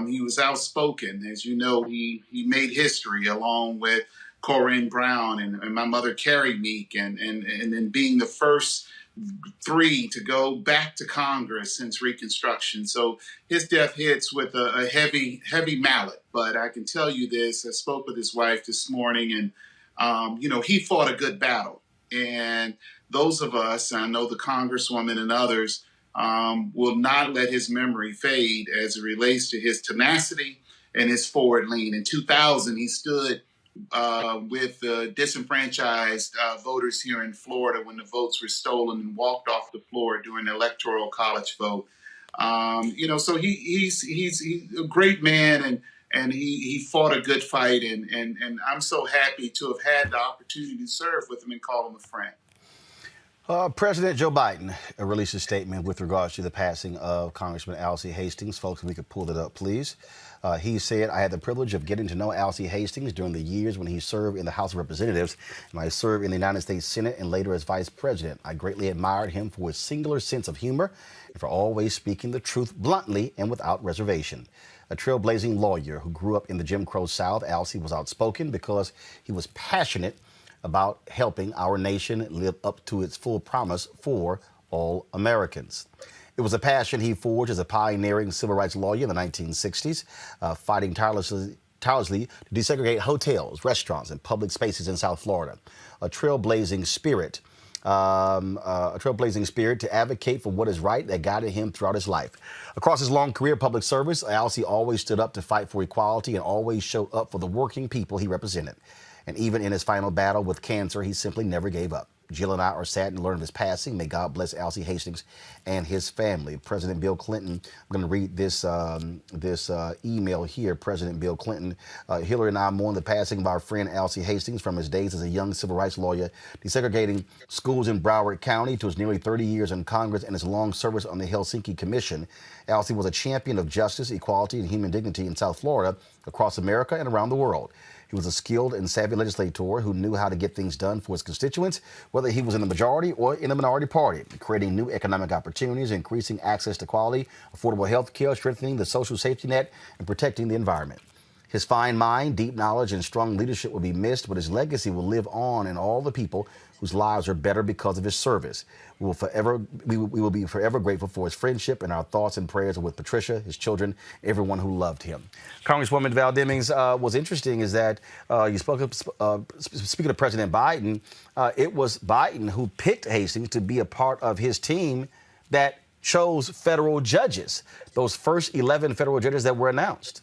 He was outspoken. As you know, he made history along with Corinne Brown and my mother, Carrie Meek, and then being the first 3 to go back to Congress since Reconstruction. So his death hits with a heavy mallet. But I can tell you this, I spoke with his wife this morning, and, he fought a good battle. And those of us, I know the Congresswoman and others, will not let his memory fade as it relates to his tenacity and his forward lean. In 2000, he stood with the disenfranchised voters here in Florida when the votes were stolen and walked off the floor during the electoral college vote. So he's a great man, and he fought a good fight, and I'm so happy to have had the opportunity to serve with him and call him a friend. President Joe Biden released a statement with regards to the passing of Congressman Alcee Hastings. Folks, if we could pull it up, please. He said, "I had the privilege of getting to know Alcee Hastings during the years when he served in the House of Representatives, and I served in the United States Senate and later as vice president. I greatly admired him for his singular sense of humor and for always speaking the truth bluntly and without reservation. A trailblazing lawyer who grew up in the Jim Crow South, Alcee was outspoken because he was passionate about helping our nation live up to its full promise for all Americans. It was a passion he forged as a pioneering civil rights lawyer in the 1960s, fighting tirelessly to desegregate hotels, restaurants, and public spaces in South Florida. A trailblazing spirit to advocate for what is right that guided him throughout his life. Across his long career of public service, Alcee always stood up to fight for equality and always showed up for the working people he represented. And even in his final battle with cancer, he simply never gave up. Jill and I are saddened to learn of his passing. May God bless Alcee Hastings and his family." President Bill Clinton, I'm going to read this email here. President Bill Clinton, "Hillary and I mourn the passing of our friend Alcee Hastings from his days as a young civil rights lawyer, desegregating schools in Broward County to his nearly 30 years in Congress and his long service on the Helsinki Commission. Alcee was a champion of justice, equality, and human dignity in South Florida, across America, and around the world. He was a skilled and savvy legislator who knew how to get things done for his constituents, whether he was in the majority or in the minority party, creating new economic opportunities, increasing access to quality, affordable health care, strengthening the social safety net, and protecting the environment. His fine mind, deep knowledge, and strong leadership will be missed, but his legacy will live on in all the people whose lives are better because of his service. We will be forever grateful for his friendship, and our thoughts and prayers are with Patricia, his children, everyone who loved him." Congresswoman Val Demings, what's interesting is that you spoke of, speaking of President Biden, it was Biden who picked Hastings to be a part of his team that chose federal judges, those first 11 federal judges that were announced.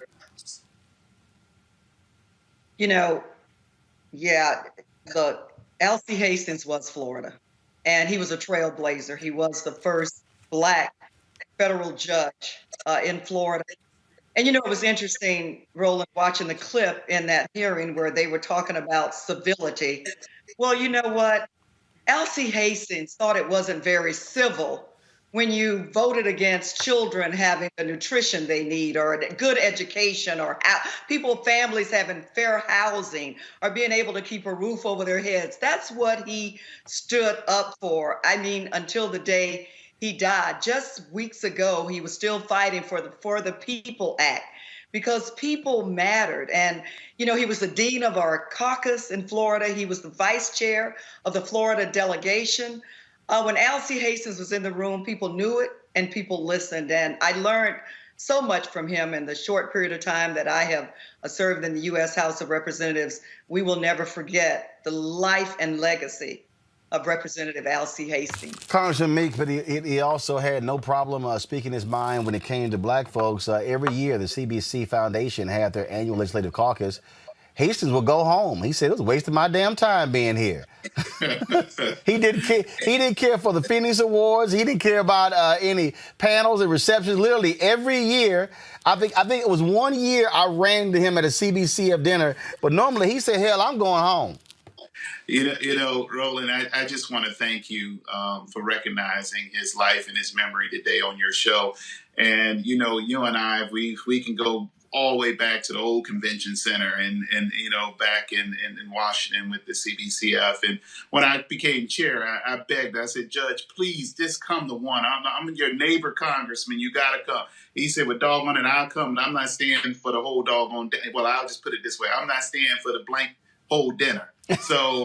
Alcee Hastings was Florida, and he was a trailblazer. He was the first Black federal judge in Florida. And, it was interesting, Roland, watching the clip in that hearing where they were talking about civility. Well, you know what? Alcee Hastings thought it wasn't very civil when you voted against children having the nutrition they need, or a good education, or families having fair housing, or being able to keep a roof over their heads. That's what he stood up for. Until the day he died. Just weeks ago, he was still fighting for the People Act, because people mattered. And, he was the dean of our caucus in Florida. He was the vice chair of the Florida delegation. When Alcee Hastings was in the room, people knew it and people listened. And I learned so much from him in the short period of time that I have served in the U.S. House of Representatives. We will never forget the life and legacy of Representative Alcee Hastings. Congressman Meek, but he also had no problem speaking his mind when it came to Black folks. Every year, the CBC Foundation had their annual legislative caucus. Hastings would go home. He said, "It was wasting my damn time being here." He didn't care for the Phoenix Awards. He didn't care about any panels and receptions. Literally every year, I think it was one year I ran into him at a CBCF dinner, but normally he said, "Hell, I'm going home." Roland, I just want to thank you for recognizing his life and his memory today on your show. And, you and I, we can go all the way back to the old convention center and back in Washington with the CBCF. And when I became chair, I begged, I said, "Judge, please just come to one. I'm your neighbor congressman. You got to come." He said, "Well, doggone it, I'll come. I'm not staying for the whole doggone day." Well, I'll just put it this way. I'm not staying for the blank whole dinner. So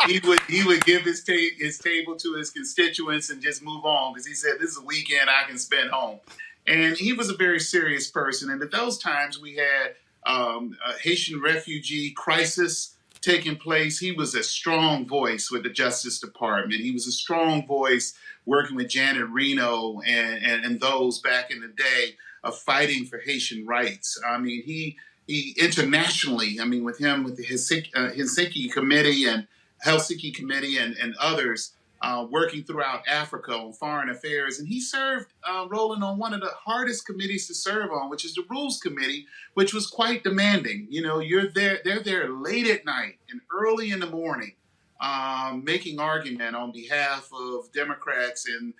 he would give his table to his constituents and just move on, because he said, "This is a weekend I can spend home." And he was a very serious person. And at those times we had a Haitian refugee crisis taking place. He was a strong voice with the Justice Department. He was a strong voice working with Janet Reno and those back in the day of fighting for Haitian rights. internationally, I mean, with him, with the Helsinki Committee and others, working throughout Africa on foreign affairs. And he served Roland on one of the hardest committees to serve on, which is the Rules Committee, which was quite demanding. You know, they're there late at night and early in the morning, making argument on behalf of Democrats and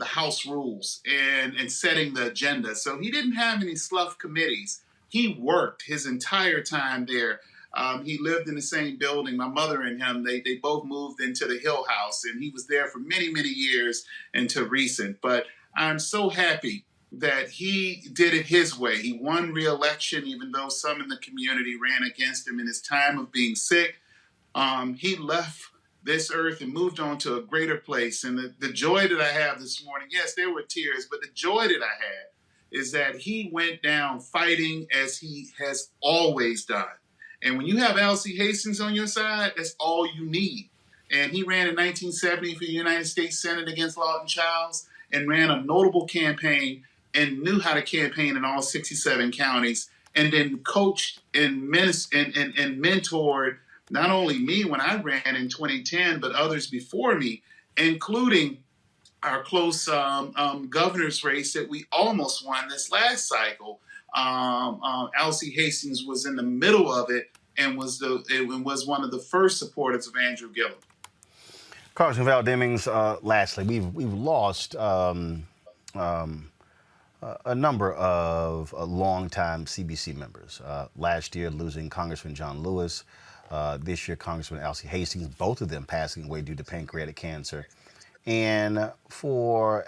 the House rules and setting the agenda. So he didn't have any slough committees. He worked his entire time there. He lived in the same building. My mother and him, they both moved into the Hill House, and he was there for many, many years until recent. But I'm so happy that he did it his way. He won re-election, even though some in the community ran against him in his time of being sick. He left this earth and moved on to a greater place. And the joy that I have this morning, yes, there were tears, but the joy that I had is that he went down fighting as he has always done. And when you have Alcee Hastings on your side, that's all you need. And he ran in 1970 for the United States Senate against Lawton Childs and ran a notable campaign and knew how to campaign in all 67 counties, and then coached and mentored not only me when I ran in 2010, but others before me, including our close governor's race that we almost won this last cycle. Alcee Hastings was in the middle of it and was one of the first supporters of Andrew Gillum. Congressman Val Demings, lastly, we've lost a number of longtime CBC members. Last year, losing Congressman John Lewis. This year, Congressman Alcee Hastings, both of them passing away due to pancreatic cancer. And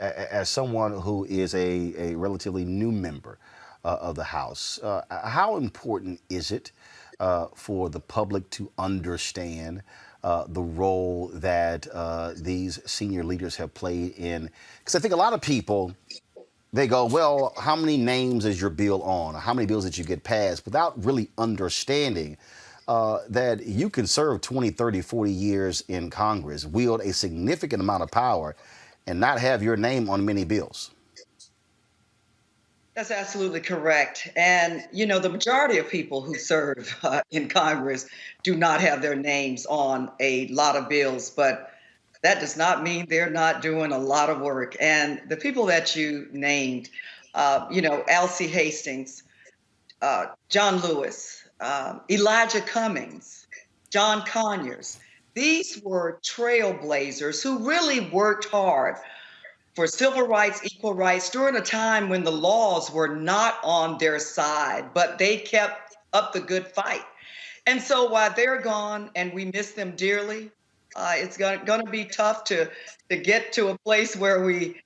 as someone who is a relatively new member of the House, how important is it for the public to understand the role that these senior leaders have played in? Because I think a lot of people, they go, well, how many names is your bill on? Or how many bills did you get passed? Without really understanding that you can serve 20, 30, 40 years in Congress, wield a significant amount of power, and not have your name on many bills. That's absolutely correct. And, you know, the majority of people who serve in Congress do not have their names on a lot of bills, but that does not mean they're not doing a lot of work. And the people that you named, Alcee Hastings, John Lewis, Elijah Cummings, John Conyers. These were trailblazers who really worked hard for civil rights, equal rights during a time when the laws were not on their side, but they kept up the good fight. And so while they're gone and we miss them dearly, it's going to be tough to get to a place where we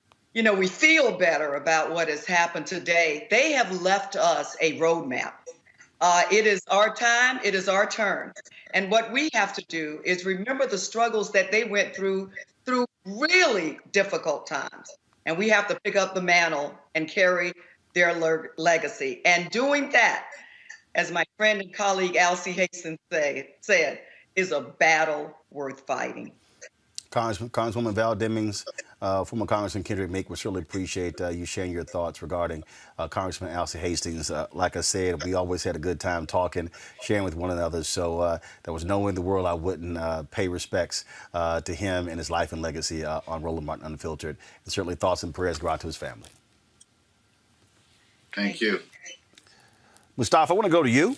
feel better about what has happened today. They have left us a roadmap. It is our time. It is our turn. And what we have to do is remember the struggles that they went through really difficult times. And we have to pick up the mantle and carry their legacy. And doing that, as my friend and colleague Alcee Hastings said, is a battle worth fighting. Congresswoman Val Demings, former Congressman Kendrick Meek, we certainly appreciate you sharing your thoughts regarding Congressman Alcee Hastings. Like I said, we always had a good time talking, sharing with one another. So there was no way in the world I wouldn't pay respects to him and his life and legacy on Roland Martin Unfiltered. And certainly thoughts and prayers go out to his family. Thank you. Mustafa, I want to go to you.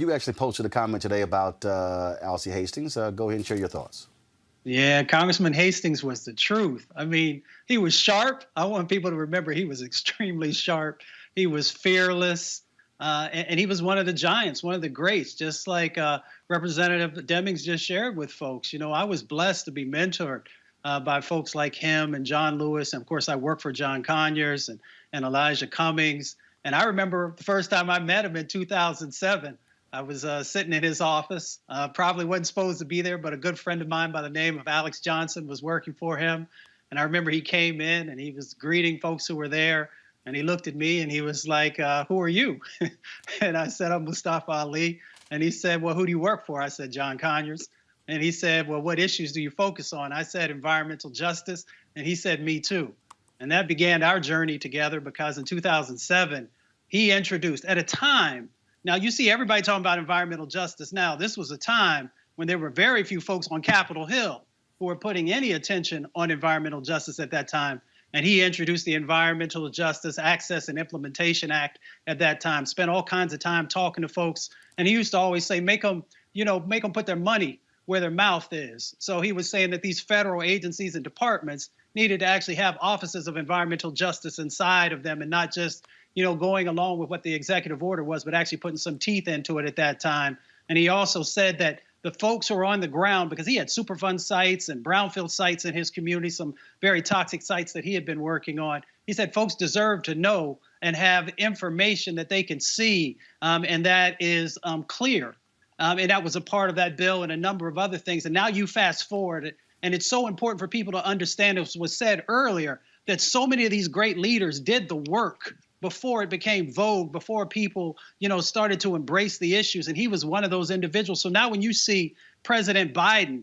You actually posted a comment today about Alcee Hastings. Go ahead and share your thoughts. Yeah, Congressman Hastings was the truth. I mean, he was sharp. I want people to remember he was extremely sharp. He was fearless, and he was one of the giants, one of the greats, just like Representative Demings just shared with folks. You know, I was blessed to be mentored by folks like him and John Lewis. And, of course, I worked for John Conyers and Elijah Cummings. And I remember the first time I met him in 2007. I was sitting in his office, probably wasn't supposed to be there, but a good friend of mine by the name of Alex Johnson was working for him. And I remember he came in and he was greeting folks who were there. And he looked at me and he was like, who are you? And I said, I'm Mustafa Ali. And he said, well, who do you work for? I said, John Conyers. And he said, well, what issues do you focus on? I said, environmental justice. And he said, me too. And that began our journey together because in 2007, he introduced, at a time Now, you see everybody talking about environmental justice now. This was a time when there were very few folks on Capitol Hill who were putting any attention on environmental justice at that time. And he introduced the Environmental Justice Access and Implementation Act at that time, spent all kinds of time talking to folks. And he used to always say, make them put their money where their mouth is. So he was saying that these federal agencies and departments needed to actually have offices of environmental justice inside of them and not just, going along with what the executive order was, but actually putting some teeth into it at that time. And he also said that the folks who are on the ground, because he had Superfund sites and brownfield sites in his community, some very toxic sites that he had been working on. He said folks deserve to know and have information that they can see, and that is clear. And that was a part of that bill and a number of other things. And now you fast forward, and it's so important for people to understand, as was said earlier, that so many of these great leaders did the work before it became vogue, before people, started to embrace the issues. And he was one of those individuals. So now when you see President Biden,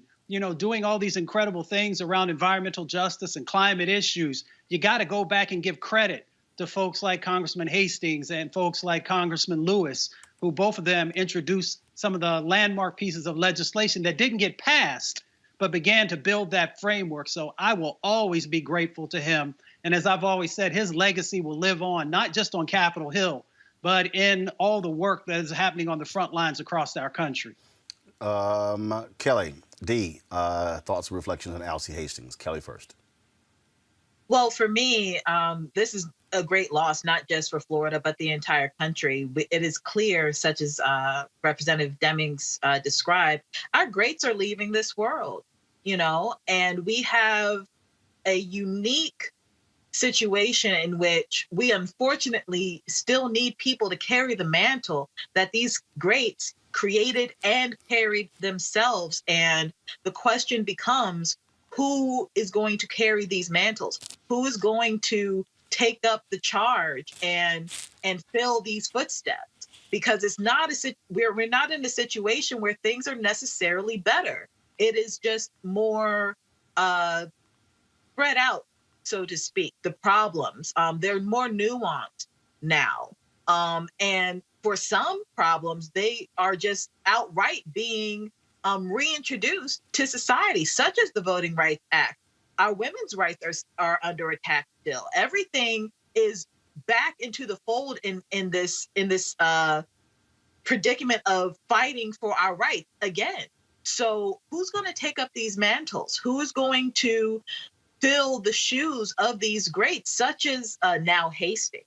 doing all these incredible things around environmental justice and climate issues, you got to go back and give credit to folks like Congressman Hastings and folks like Congressman Lewis, who both of them introduced some of the landmark pieces of legislation that didn't get passed, but began to build that framework. So I will always be grateful to him. And as I've always said, his legacy will live on, not just on Capitol Hill, but in all the work that is happening on the front lines across our country. Kelly, D, thoughts and reflections on Alcee Hastings. Kelly first. Well, for me, this is a great loss, not just for Florida, but the entire country. It is clear, such as Representative Demings described, our greats are leaving this world, and we have a unique situation in which we unfortunately still need people to carry the mantle that these greats created and carried themselves. And the question becomes, who is going to carry these mantles? Who is going to take up the charge and fill these footsteps? Because it's not we're not in a situation where things are necessarily better. It is just more spread out, so to speak. The problems, they're more nuanced now. And for some problems, they are just outright being reintroduced to society, such as the Voting Rights Act. Our women's rights are under attack still. Everything is back into the fold in this predicament of fighting for our rights again. So who's going to take up these mantles? Who is going to fill the shoes of these greats, such as now Hastings,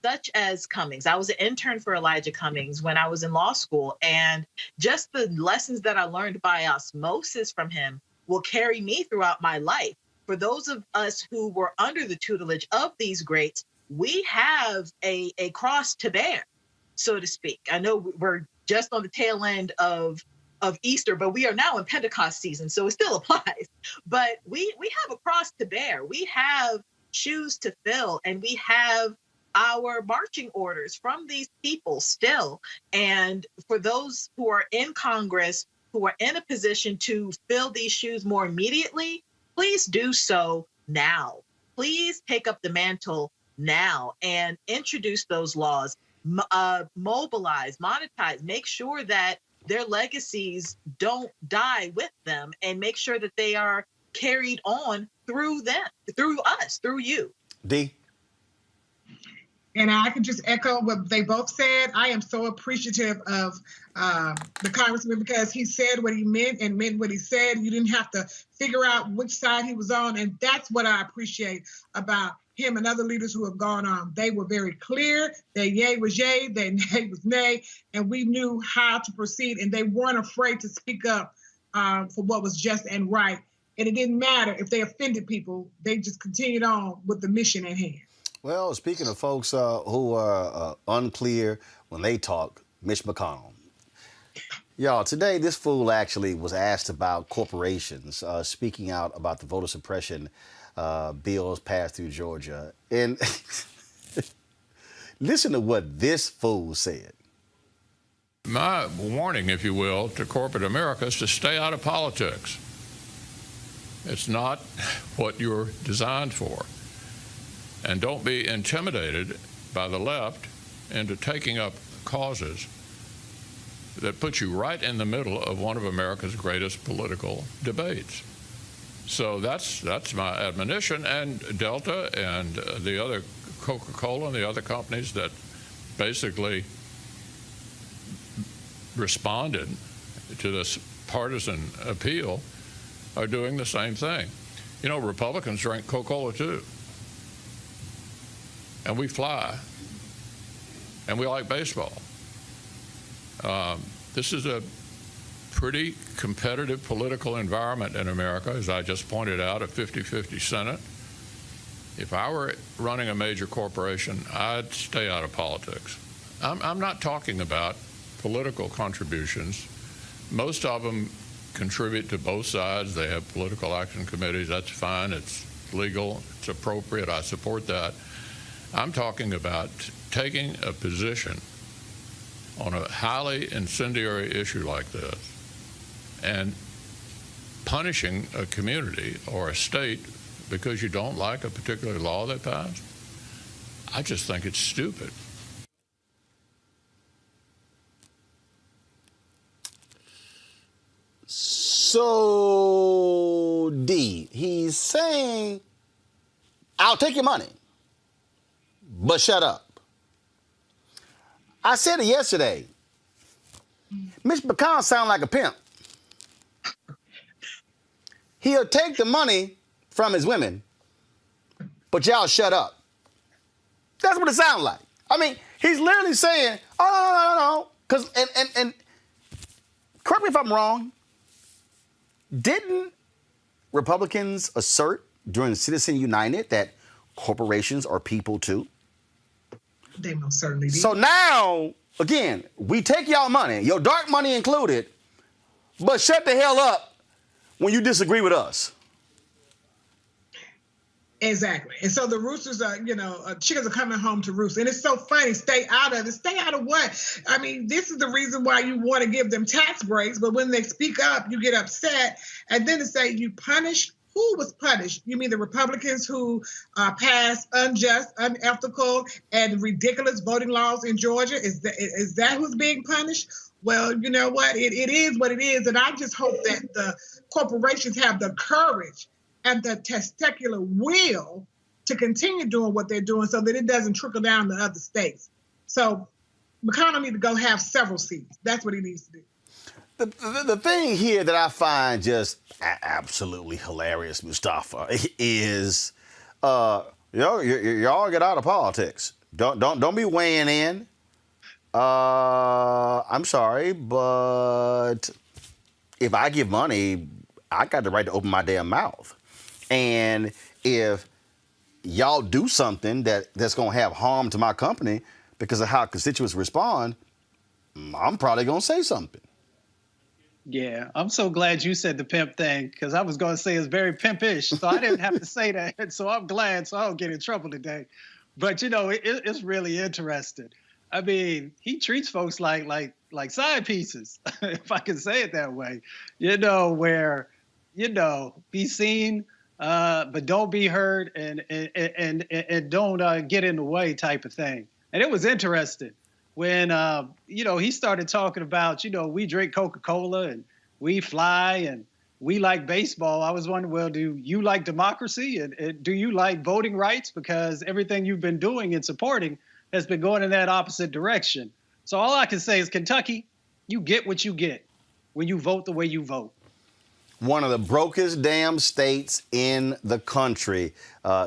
such as Cummings? I was an intern for Elijah Cummings when I was in law school, and just the lessons that I learned by osmosis from him will carry me throughout my life. For those of us who were under the tutelage of these greats, we have a cross to bear, so to speak. I know we're just on the tail end of Easter, but we are now in Pentecost season, so it still applies. But we have a cross to bear. We have shoes to fill, and we have our marching orders from these people still. And for those who are in Congress, who are in a position to fill these shoes more immediately, please do so now. Please take up the mantle now and introduce those laws, mobilize, monetize, make sure that their legacies don't die with them, and make sure that they are carried on through them, through us, through you. D. And I can just echo what they both said. I am so appreciative of the congressman, because he said what he meant and meant what he said. You didn't have to figure out which side he was on. And that's what I appreciate about him and other leaders who have gone on. They were very clear. Their yay was yay, their nay was nay, and we knew how to proceed. And they weren't afraid to speak up for what was just and right. And it didn't matter if they offended people. They just continued on with the mission at hand. Well, speaking of folks who are unclear when they talk, Mitch McConnell. Y'all, today this fool actually was asked about corporations speaking out about the voter suppression bills passed through Georgia. And listen to what this fool said. My warning, if you will, to corporate America is to stay out of politics. It's not what you're designed for. And don't be intimidated by the left into taking up causes that put you right in the middle of one of America's greatest political debates. So that's my admonition. And Delta and the other Coca-Cola and the other companies that basically responded to this partisan appeal are doing the same thing. You know, Republicans drink Coca-Cola too. And we fly. And we like baseball. This is a pretty competitive political environment in America, as I just pointed out, a 50-50 Senate. If I were running a major corporation, I'd stay out of politics. I'm not talking about political contributions. Most of them contribute to both sides. They have political action committees. That's fine. It's legal. It's appropriate. I support that. I'm talking about taking a position on a highly incendiary issue like this and punishing a community or a state because you don't like a particular law they passed. I just think it's stupid. So, D, he's saying, I'll take your money, but shut up. I said it yesterday. Mitch McConnell sounds like a pimp. He'll take the money from his women, but y'all shut up. That's what it sounds like. I mean, he's literally saying, oh, no. Because, and correct me if I'm wrong, didn't Republicans assert during Citizen United that corporations are people too? They most certainly did. So now, again, we take y'all money, your dark money included, but shut the hell up when you disagree with us. Exactly. And so the roosters are, chickens are coming home to roost. And it's so funny. Stay out of it. Stay out of what? I mean, this is the reason why you want to give them tax breaks. But when they speak up, you get upset. And then to say you punish, who was punished? You mean the Republicans who passed unjust, unethical, and ridiculous voting laws in Georgia? Is that who's being punished? Well, you know what? It is what it is. And I just hope that the corporations have the courage and the testicular will to continue doing what they're doing so that it doesn't trickle down to other states. So McConnell needs to go have several seats. That's what he needs to do. The thing here that I find just absolutely hilarious, Mustafa, is y'all get out of politics. Don't be weighing in. I'm sorry, but if I give money, I got the right to open my damn mouth. And if y'all do something that's going to have harm to my company because of how constituents respond, I'm probably going to say something. Yeah, I'm so glad you said the pimp thing because I was going to say it's very pimpish, so I didn't have to say that. So I'm glad, so I don't get in trouble today. But, it's really interesting. I mean, he treats folks like side pieces, if I can say it that way, where, be seen, but don't be heard and don't get in the way type of thing. And it was interesting when, he started talking about, we drink Coca-Cola and we fly and we like baseball. I was wondering, well, do you like democracy and do you like voting rights? Because everything you've been doing and supporting has been going in that opposite direction. So all I can say is, Kentucky, you get what you get when you vote the way you vote. One of the brokest damn states in the country,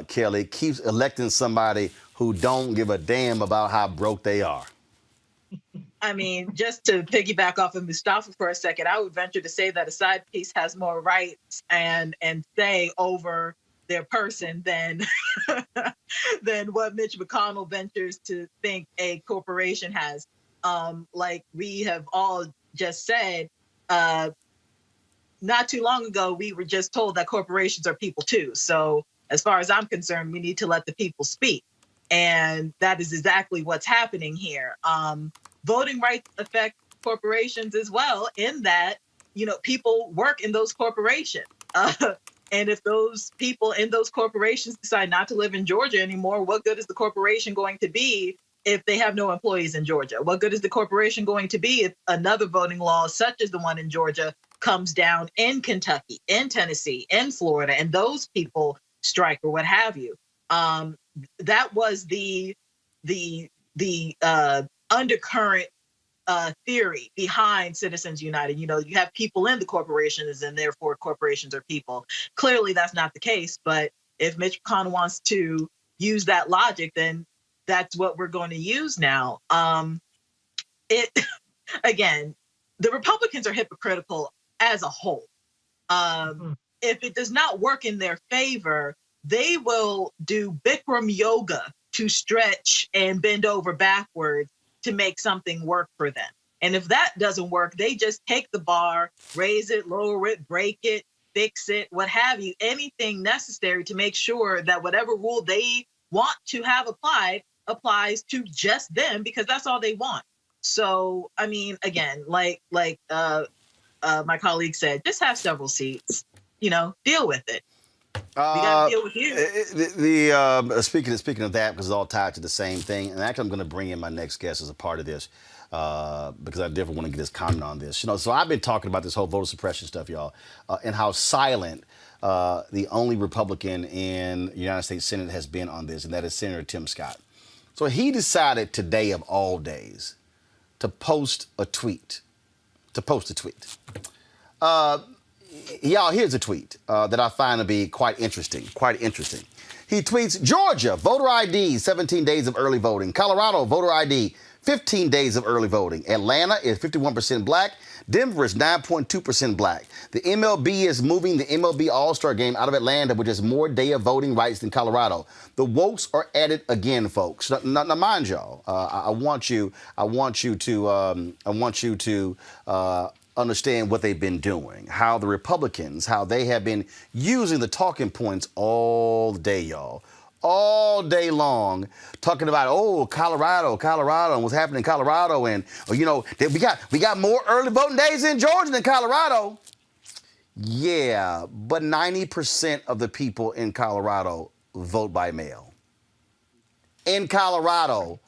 Kelly, keeps electing somebody who don't give a damn about how broke they are. I mean, just to piggyback off of Mustafa for a second, I would venture to say that a side piece has more rights and say over their person than what Mitch McConnell ventures to think a corporation has. Like we have all just said, not too long ago, we were just told that corporations are people too. So as far as I'm concerned, we need to let the people speak. And that is exactly what's happening here. Voting rights affect corporations as well, in that, people work in those corporations. And if those people in those corporations decide not to live in Georgia anymore, what good is the corporation going to be if they have no employees in Georgia? What good is the corporation going to be if another voting law, such as the one in Georgia, comes down in Kentucky, in Tennessee, in Florida, and those people strike or what have you? That was the undercurrent theory behind Citizens United. You know, you have people in the corporations, and therefore corporations are people. Clearly, that's not the case. But if Mitch McConnell wants to use that logic, then that's what we're going to use now. Again, the Republicans are hypocritical as a whole. If it does not work in their favor, they will do Bikram yoga to stretch and bend over backwards to make something work for them. And if that doesn't work, they just take the bar, raise it, lower it, break it, fix it, what have you, anything necessary to make sure that whatever rule they want to have applied applies to just them, because that's all they want. So, I mean, again, like my colleague said, just have several seats, you know, deal with it. We got to deal with you. Speaking of that, because it's all tied to the same thing, and actually I'm going to bring in my next guest as a part of this, because I definitely want to get his comment on this. You know, so I've been talking about this whole voter suppression stuff, y'all, and how silent the only Republican in the United States Senate has been on this, and that is Senator Tim Scott. So he decided today of all days to post a tweet. Y'all, here's a tweet that I find to be quite interesting. He tweets, Georgia, voter ID, 17 days of early voting. Colorado, voter ID, 15 days of early voting. Atlanta is 51% black. Denver is 9.2% black. The MLB is moving the MLB All-Star Game out of Atlanta, which has more day of voting rights than Colorado. The wokes are at it again, folks. Now mind y'all, I want you to understand what they've been doing, how the Republicans, how they have been using the talking points all day, y'all. All day long, talking about, Colorado, and what's happening in Colorado, and we got more early voting days in Georgia than Colorado. Yeah, but 90% of the people in Colorado vote by mail. In Colorado,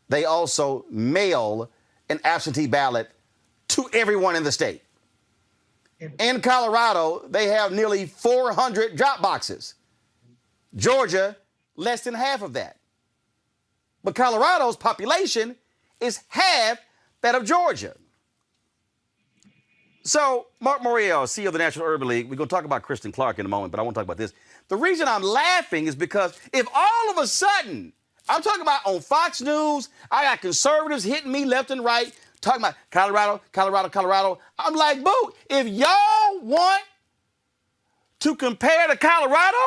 they also mail an absentee ballot to everyone in the state. In Colorado, they have nearly 400 drop boxes. Georgia, less than half of that. But Colorado's population is half that of Georgia. So, Mark Morial, CEO of the National Urban League, we're going to talk about Kristen Clarke in a moment, but I want to talk about this. The reason I'm laughing is because if all of a sudden, I'm talking about on Fox News, I got conservatives hitting me left and right, talking about Colorado. I'm like, boo, if y'all want to compare to Colorado,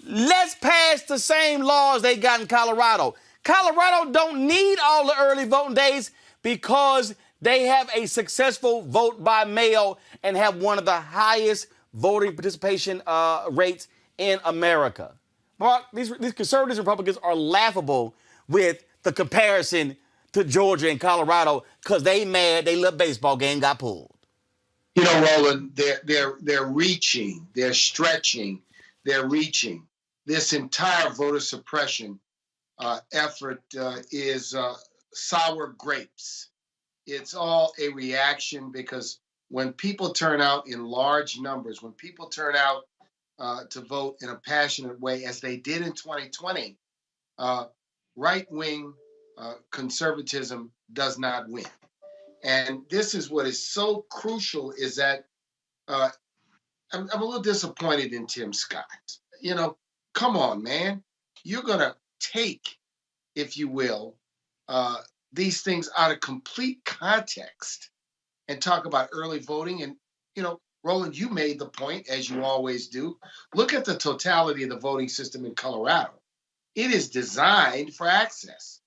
let's pass the same laws they got in Colorado. Colorado don't need all the early voting days because they have a successful vote by mail and have one of the highest voting participation rates in America. Mark, these conservatives and Republicans are laughable with the comparison to Georgia and Colorado because they mad they little baseball game got pulled. You know, Roland, they're reaching, they're stretching, they're reaching. This entire voter suppression effort is sour grapes. It's all a reaction because when people turn out in large numbers, when people turn out to vote in a passionate way, as they did in 2020, right-wing conservatism does not win. And this is what is so crucial is that I'm a little disappointed in Tim Scott. You know, come on, man. You're going to take, if you will, these things out of complete context and talk about early voting. And, you know, Roland, you made the point, as you always do. Look at the totality of the voting system in Colorado. It is designed for access.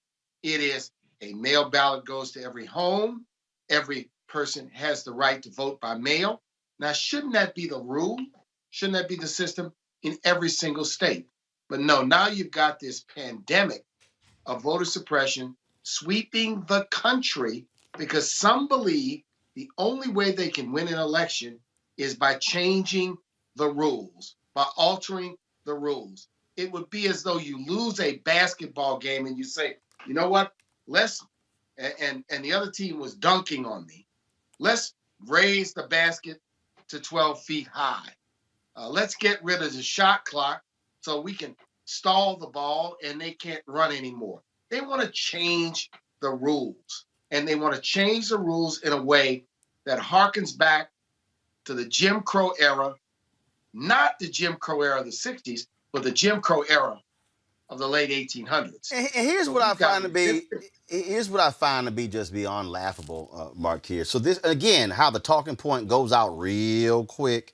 It is a mail ballot goes to every home. Every person has the right to vote by mail. Now, shouldn't that be the rule? Shouldn't that be the system in every single state? But no, now you've got this pandemic of voter suppression sweeping the country because some believe the only way they can win an election is by changing the rules, by altering the rules. it would be as though you lose a basketball game and you say, you know what, and the other team was dunking on me. Let's raise the basket to 12 feet high. Let's get rid of the shot clock so we can stall the ball and they can't run anymore. They want to change the rules, and they want to change the rules in a way that harkens back to the Jim Crow era, not the Jim Crow era of the 60s, but the Jim Crow era of the late 1800s. And here's what I find to be just beyond laughable, Mark, here. So this, again, how the talking point goes out real quick.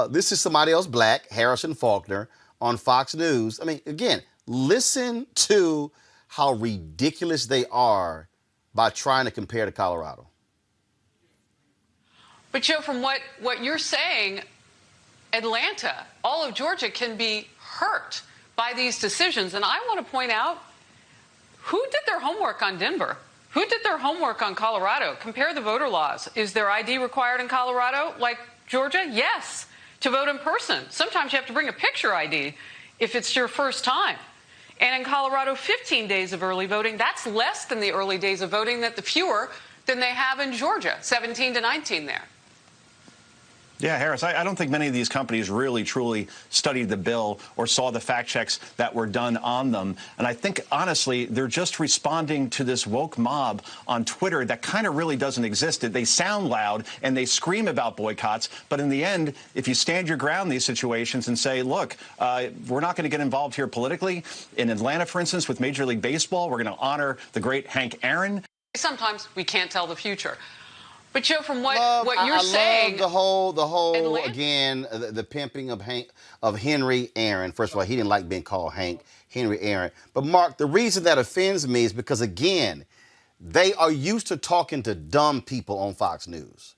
This is somebody else black, Harrison Faulkner, on Fox News. I mean, again, listen to how ridiculous they are by trying to compare to Colorado. But Joe, from what you're saying, Atlanta, all of Georgia can be hurt by these decisions. And I want to point out, who did their homework on Denver? Who did their homework on Colorado? Compare the voter laws. Is there ID required in Colorado like Georgia? Yes. To vote in person. Sometimes you have to bring a picture ID if it's your first time. And in Colorado, 15 days of early voting. That's less than the early days of voting, fewer than they have in Georgia, 17 to 19 there. Yeah, Harris, I don't think many of these companies really, truly studied the bill or saw the fact checks that were done on them. And I think, honestly, they're just responding to this woke mob on Twitter that kind of really doesn't exist. They sound loud and they scream about boycotts. But in the end, if you stand your ground in these situations and say, look, we're not going to get involved here politically. In Atlanta, for instance, with Major League Baseball, we're going to honor the great Hank Aaron. Sometimes we can't tell the future. But Joe, from what you're saying, the whole again, the pimping of Henry Aaron. First of all, he didn't like being called Hank, Henry Aaron. But Mark, the reason that offends me is because, again, they are used to talking to dumb people on Fox News,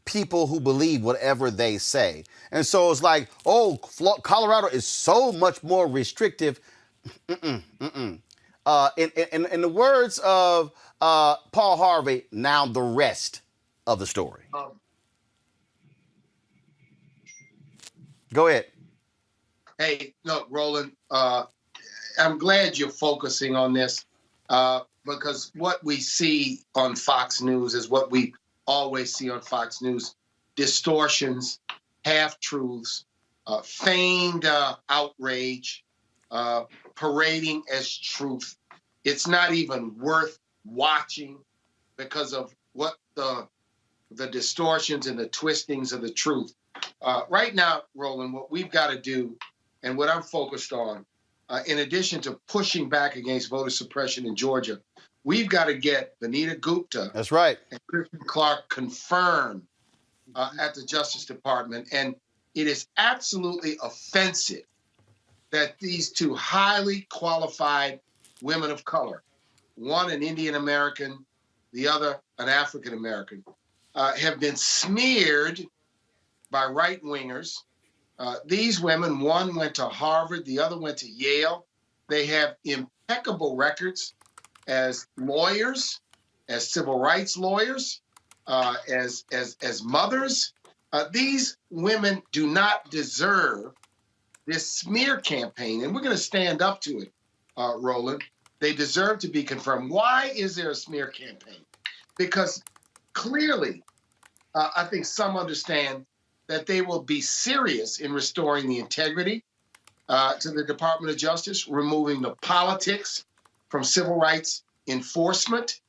people who believe whatever they say. And so it's like, oh, Colorado is so much more restrictive. In the words of Paul Harvey, now the rest of the story. Go ahead. Hey, look, Roland, I'm glad you're focusing on this because what we see on Fox News is what we always see on Fox News: distortions, half-truths, feigned outrage, parading as truth. It's not even worth watching because of what the distortions and the twistings of the truth. Right now, Roland, what we've got to do and what I'm focused on, in addition to pushing back against voter suppression in Georgia, we've got to get Vanita Gupta. That's right. And Kristen Clarke confirmed at the Justice Department. And it is absolutely offensive that these two highly qualified women of color, one an Indian American, the other an African American, have been smeared by right-wingers. These women, one went to Harvard, the other went to Yale. They have impeccable records as lawyers, as civil rights lawyers, as mothers. These women do not deserve this smear campaign, and we're going to stand up to it, Roland. They deserve to be confirmed. Why is there a smear campaign? Because clearly, I think some understand that they will be serious in restoring the integrity to the Department of Justice, removing the politics from civil rights enforcement,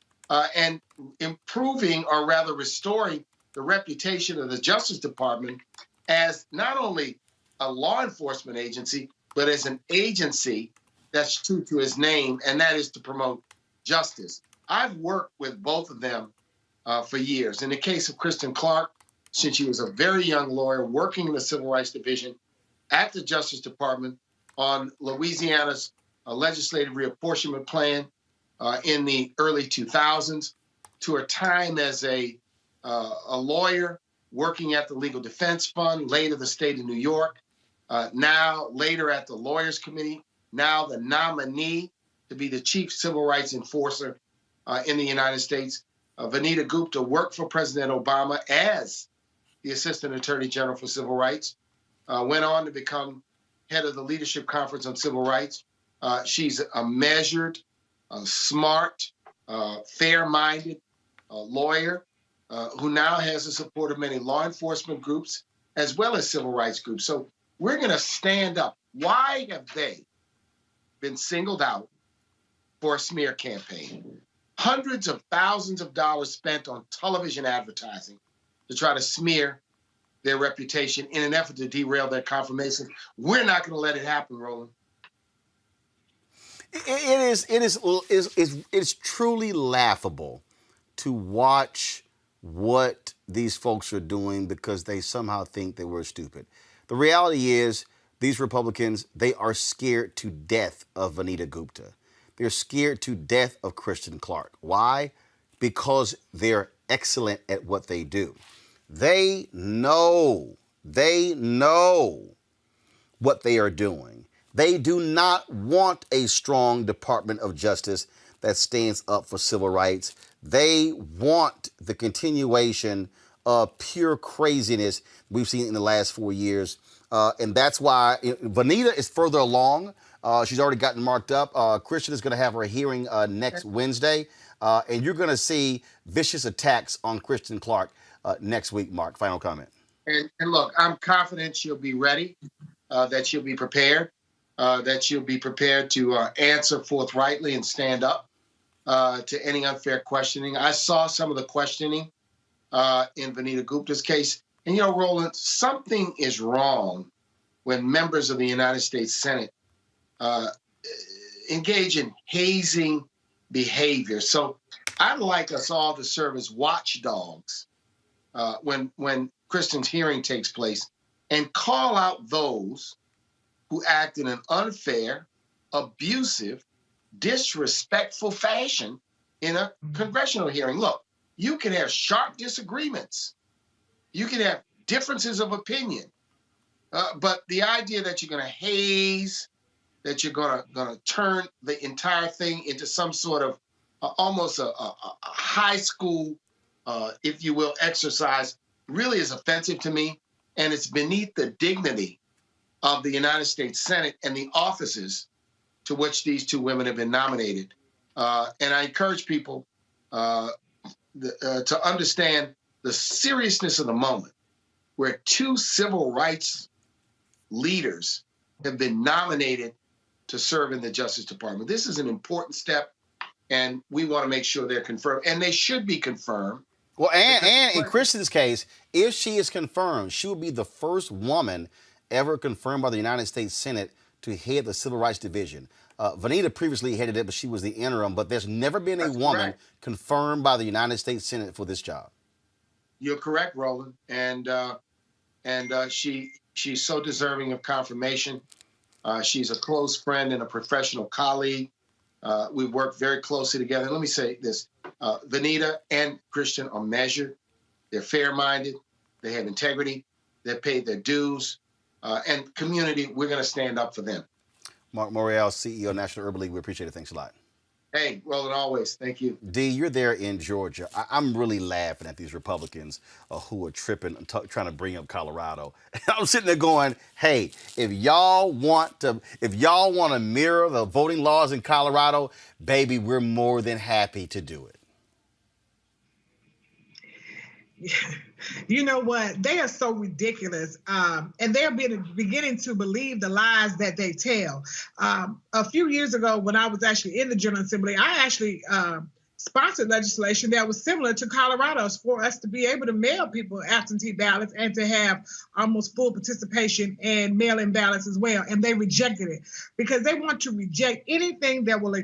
and improving, or rather restoring, the reputation of the Justice Department as not only a law enforcement agency, but as an agency that's true to his name, and that is to promote justice. I've worked with both of them for years. In the case of Kristen Clarke, since she was a very young lawyer working in the Civil Rights Division at the Justice Department on Louisiana's legislative reapportionment plan in the early 2000s, to her time as a lawyer working at the Legal Defense Fund, later the state of New York, now later at the Lawyers Committee, now the nominee to be the chief civil rights enforcer in the United States. Vanita Gupta worked for President Obama as the Assistant Attorney General for Civil Rights, went on to become head of the Leadership Conference on Civil Rights. She's a measured, smart, fair-minded lawyer who now has the support of many law enforcement groups as well as civil rights groups. So we're going to stand up. Why have they been singled out for a smear campaign? Hundreds of thousands of dollars spent on television advertising to try to smear their reputation in an effort to derail their confirmation. We're not going to let it happen, Roland. It is truly laughable to watch what these folks are doing because they somehow think that we're stupid. The reality is these Republicans, they are scared to death of Vanita Gupta. They're scared to death of Kristen Clarke. Why? Because they're excellent at what they do. They know what they are doing. They do not want a strong Department of Justice that stands up for civil rights. They want the continuation of pure craziness we've seen in the last 4 years. And that's why Vanita is further along. She's already gotten marked up. Kristen is going to have her hearing next Wednesday. And you're going to see vicious attacks on Kristen Clarke next week, Mark. Final comment. And look, I'm confident she'll be ready, that she'll be prepared, that she'll be prepared to answer forthrightly and stand up to any unfair questioning. I saw some of the questioning in Vanita Gupta's case. And, you know, Roland, something is wrong when members of the United States Senate engage in hazing behavior. So I'd like us all to serve as watchdogs when Kristen's hearing takes place and call out those who act in an unfair, abusive, disrespectful fashion in a congressional hearing. Look, you can have sharp disagreements. You can have differences of opinion. But the idea that you're going to haze, that you're going to turn the entire thing into some sort of almost a high school, if you will, exercise really is offensive to me. And it's beneath the dignity of the United States Senate and the offices to which these two women have been nominated. And I encourage people to understand the seriousness of the moment where two civil rights leaders have been nominated to serve in the Justice Department. This is an important step, and we want to make sure they're confirmed, and they should be confirmed. Well, and in Kristen's case, if she is confirmed, she will be the first woman ever confirmed by the United States Senate to head the Civil Rights Division. Vanita previously headed it, but she was the interim. But there's never been a woman confirmed by the United States Senate for this job. You're correct, Roland, and she's so deserving of confirmation. She's a close friend and a professional colleague. We work very closely together. Let me say this. Vanita and Kristen are measured. They're fair-minded. They have integrity. They paid their dues. And community, we're going to stand up for them. Mark Morial, CEO of National Urban League. We appreciate it. Thanks a lot. Hey, Roland, always. Thank you. D, you're there in Georgia. I'm really laughing at these Republicans who are tripping and trying to bring up Colorado. I'm sitting there going, hey, if y'all want to mirror the voting laws in Colorado, baby, we're more than happy to do it. You know what? They are so ridiculous, and they're beginning to believe the lies that they tell. A few years ago, when I was actually in the General Assembly, I actually sponsored legislation that was similar to Colorado's for us to be able to mail people absentee ballots and to have almost full participation and mail-in ballots as well. And they rejected it because they want to reject anything that will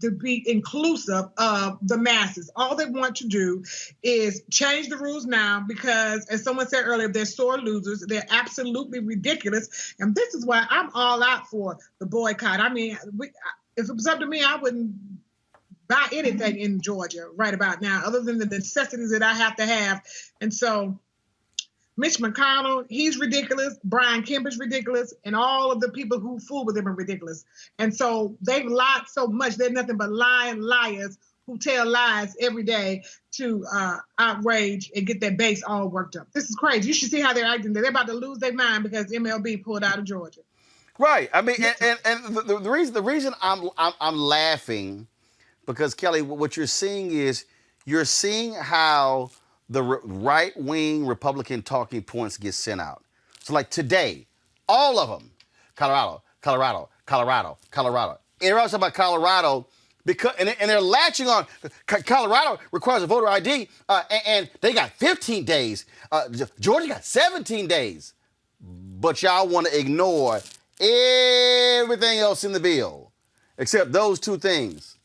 to be inclusive of the masses. All they want to do is change the rules now because, as someone said earlier, they're sore losers. They're absolutely ridiculous. And this is why I'm all out for the boycott. I mean, if it was up to me, I wouldn't buy anything in Georgia right about now, other than the necessities that I have to have. And so Mitch McConnell, he's ridiculous. Brian Kemp is ridiculous. And all of the people who fool with him are ridiculous. And so they've lied so much. They're nothing but lying liars who tell lies every day to outrage and get their base all worked up. This is crazy. You should see how they're acting. They're about to lose their mind because MLB pulled out of Georgia. Right. I mean, and the reason I'm laughing, because Kelly, what you're seeing is you're seeing how the right-wing Republican talking points get sent out. So like today, all of them, Colorado. Everyone's about Colorado because and they're latching on. Colorado requires a voter ID, and they got 15 days. Georgia got 17 days. But y'all want to ignore everything else in the bill except those two things.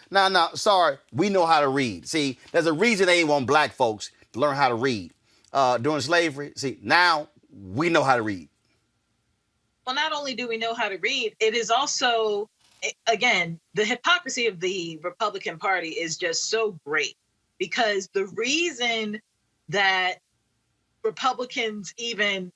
Now, sorry, we know how to read. See, there's a reason they ain't want black folks to learn how to read. During slavery, see, now we know how to read. Well, not only do we know how to read, it is also, again, the hypocrisy of the Republican Party is just so great, because the reason that Republicans even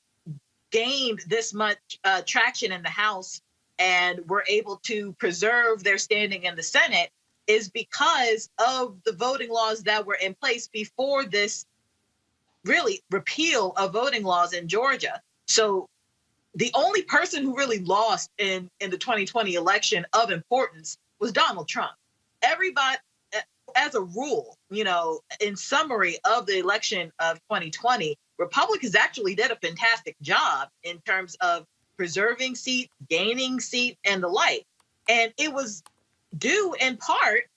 gained this much traction in the House and were able to preserve their standing in the Senate is because of the voting laws that were in place before this really repeal of voting laws in Georgia. So the only person who really lost in the 2020 election of importance was Donald Trump. Everybody, as a rule, in summary of the election of 2020, Republicans actually did a fantastic job in terms of preserving seats, gaining seats, and the like. And it was due in part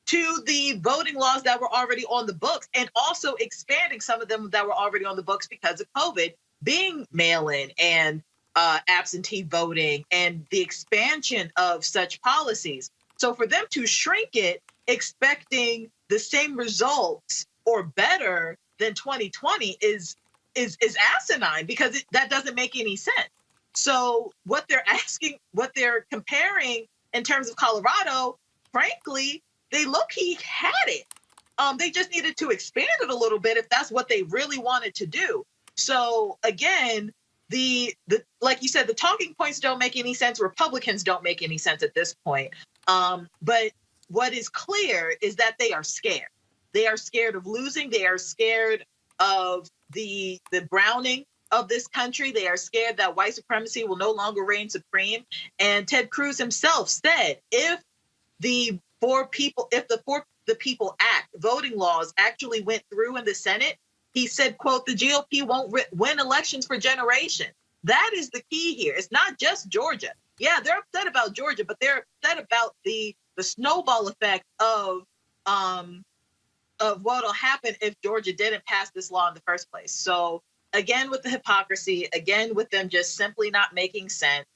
to the voting laws that were already on the books, and also expanding some of them that were already on the books because of COVID, being mail-in and absentee voting and the expansion of such policies. So for them to shrink it, expecting the same results or better than 2020 is asinine, because that doesn't make any sense. So what they're comparing in terms of Colorado, frankly, they low-key had it. They just needed to expand it a little bit if that's what they really wanted to do. So again, the like you said, the talking points don't make any sense. Republicans don't make any sense at this point. But what is clear is that they are scared. They are scared of losing. They are scared of the browning of this country. They are scared that white supremacy will no longer reign supreme. And Ted Cruz himself said, if the For the People Act voting laws actually went through in the Senate, he said, quote, the GOP won't win elections for generations. That is the key here. It's not just Georgia. Yeah, they're upset about Georgia, but they're upset about the snowball effect of what'll happen if Georgia didn't pass this law in the first place. So again, with the hypocrisy, again, with them just simply not making sense.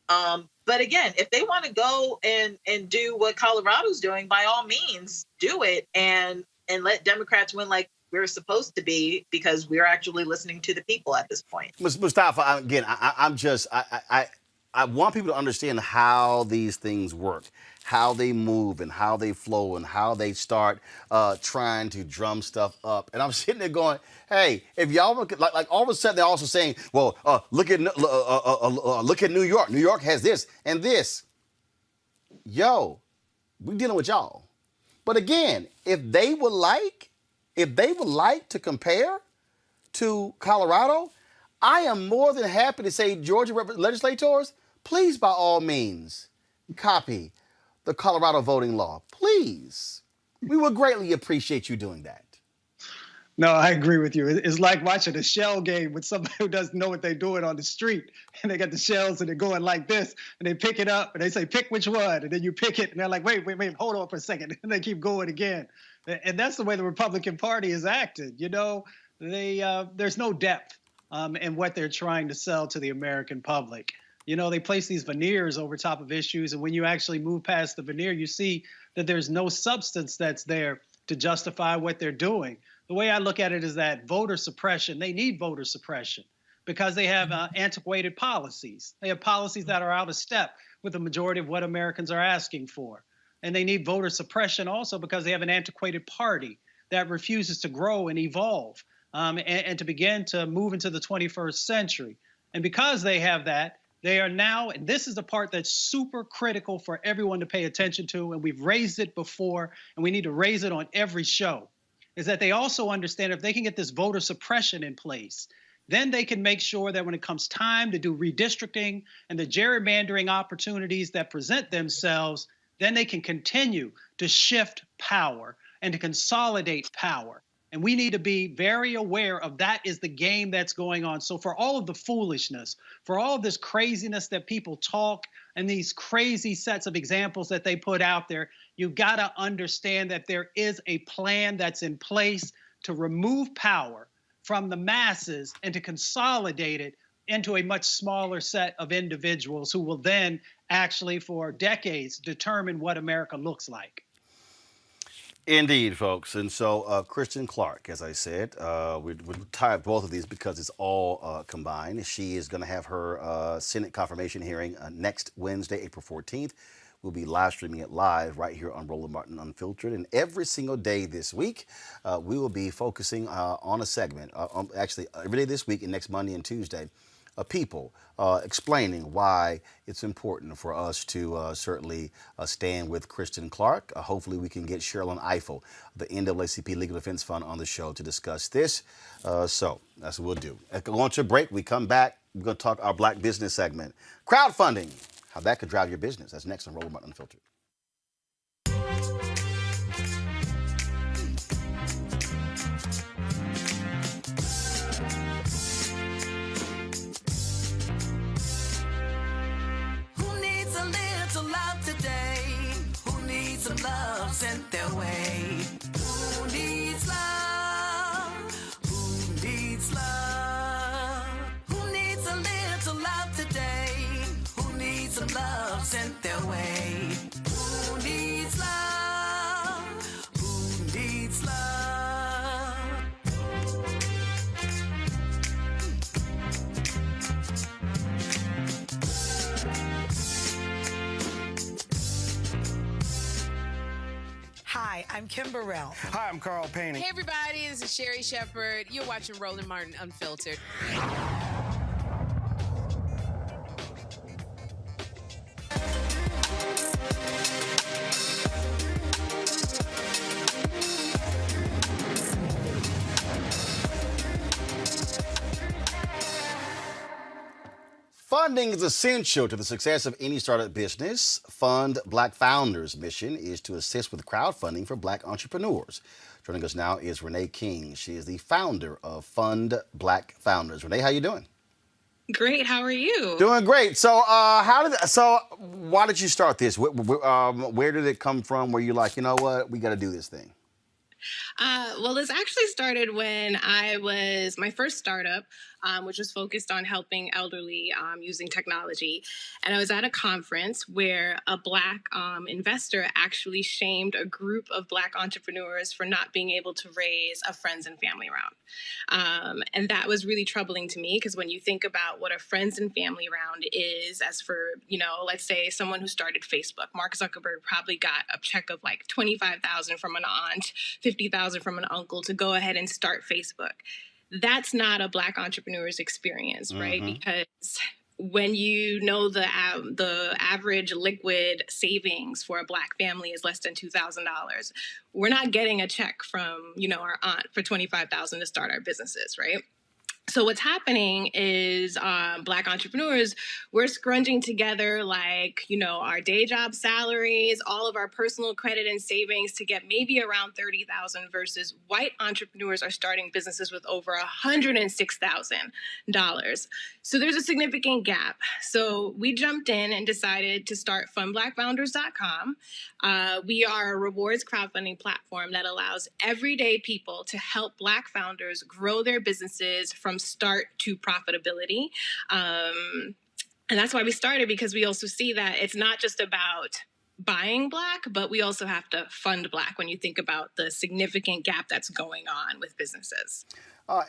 But again, if they want to go and do what Colorado's doing, by all means, do it and let Democrats win like we're supposed to be, because we're actually listening to the people at this point. Mustafa, again, I want people to understand how these things work, how they move and how they flow and how they start trying to drum stuff up. And I'm sitting there going, hey, if y'all look at, like all of a sudden they're also saying, well, look at New York. New York has this and this. Yo, we're dealing with y'all. But again, if they would like to compare to Colorado, I am more than happy to say, Georgia legislators, please, by all means, copy the Colorado voting law. Please. We would greatly appreciate you doing that. No, I agree with you. It's like watching a shell game with somebody who doesn't know what they're doing on the street. And they got the shells and they're going like this. And they pick it up and they say, pick which one. And then you pick it and they're like, wait, hold on for a second. And they keep going again. And that's the way the Republican Party is acting. There's no depth in what they're trying to sell to the American public. They place these veneers over top of issues. And when you actually move past the veneer, you see that there's no substance that's there to justify what they're doing. The way I look at it is that voter suppression, they need voter suppression because they have antiquated policies. They have policies that are out of step with the majority of what Americans are asking for. And they need voter suppression also because they have an antiquated party that refuses to grow and evolve and to begin to move into the 21st century. And because they have that, they are now, and this is the part that's super critical for everyone to pay attention to, and we've raised it before, and we need to raise it on every show, is that they also understand if they can get this voter suppression in place, then they can make sure that when it comes time to do redistricting and the gerrymandering opportunities that present themselves, then they can continue to shift power and to consolidate power. And we need to be very aware of that is the game that's going on. So for all of the foolishness, for all of this craziness that people talk and these crazy sets of examples that they put out there, you've got to understand that there is a plan that's in place to remove power from the masses and to consolidate it into a much smaller set of individuals who will then actually for decades determine what America looks like. Indeed, folks. And so Kristen Clarke, as I said, we'll tie up both of these because it's all combined. She is going to have her Senate confirmation hearing next Wednesday, April 14th. We'll be live streaming it live right here on Roland Martin Unfiltered. And every single day this week, we will be focusing on a segment, actually every day this week and next Monday and Tuesday, people explaining why it's important for us to certainly stand with Kristen Clarke. Hopefully we can get Sherilyn Ifill, the NAACP Legal Defense Fund, on the show to discuss this. So that's what we'll do. Go on to a break. We come back. We're going to talk our Black business segment. Crowdfunding, how that could drive your business. That's next on Roland Martin Unfiltered. Some love sent their way. Who needs love? Who needs love? Who needs a little love today? Who needs some love sent their way? Who needs love? Who needs love? Hi, I'm Kim Burrell. Hi, I'm Carl Payne. Hey, everybody, this is Sherry Shepherd. You're watching Roland Martin Unfiltered. Funding is essential to the success of any startup business. Fund Black Founders' mission is to assist with crowdfunding for Black entrepreneurs. Joining us now is Renee King. She is the founder of Fund Black Founders. Renee, how you doing? Great. How are you? Doing great. So, why did you start this? Where did it come from? Where you like, you know what, we got to do this thing? Well, this actually started when I was my first startup, which was focused on helping elderly using technology. And I was at a conference where a Black investor actually shamed a group of Black entrepreneurs for not being able to raise a friends and family round. And that was really troubling to me because when you think about what a friends and family round is, as for, let's say someone who started Facebook, Mark Zuckerberg probably got a check of like $25,000 from an aunt, $50,000 from an uncle to go ahead and start Facebook. That's not a Black entrepreneur's experience, right? Because when you know the average liquid savings for a Black family is less than $2,000, we're not getting a check from, our aunt for $25,000 to start our businesses, right? So what's happening is Black entrepreneurs, we're scrunching together our day job salaries, all of our personal credit and savings to get maybe around $30,000 versus white entrepreneurs are starting businesses with over $106,000. So there's a significant gap. So we jumped in and decided to start fundblackfounders.com. We are a rewards crowdfunding platform that allows everyday people to help Black founders grow their businesses from start to profitability. And that's why we started, because we also see that it's not just about buying Black, but we also have to fund Black when you think about the significant gap that's going on with businesses.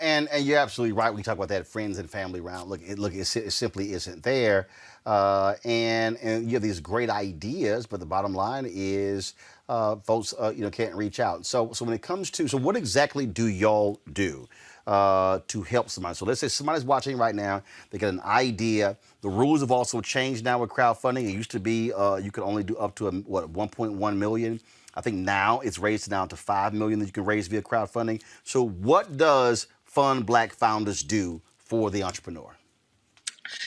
And you're absolutely right when you talk about that friends and family round. It simply isn't there. And you have these great ideas, but the bottom line is folks can't reach out. So when it comes to, what exactly do y'all do to help somebody? So let's say somebody's watching right now, they get an idea. The rules have also changed now with crowdfunding. It used to be you could only do up to 1.1 million. I think now it's raised down to 5 million that you can raise via crowdfunding. So what does Fund Black Founders do for the entrepreneur?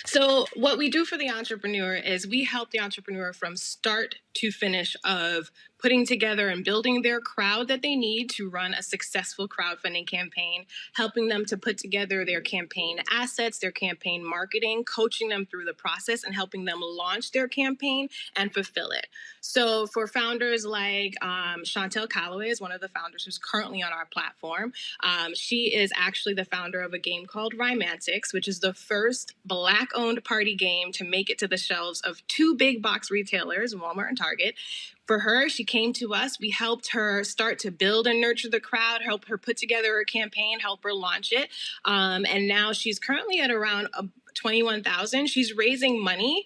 So what we do for the entrepreneur is we help the entrepreneur from start to finish of putting together and building their crowd that they need to run a successful crowdfunding campaign, helping them to put together their campaign assets, their campaign marketing, coaching them through the process, and helping them launch their campaign and fulfill it. So for founders like Chantel Calloway is one of the founders who's currently on our platform. She is actually the founder of a game called Rhymantics, which is the first Black-owned party game to make it to the shelves of 2 big box retailers, Walmart and Target. For her, she came to us. We helped her start to build and nurture the crowd, help her put together a campaign, help her launch it. And now she's currently at around 21,000. She's raising money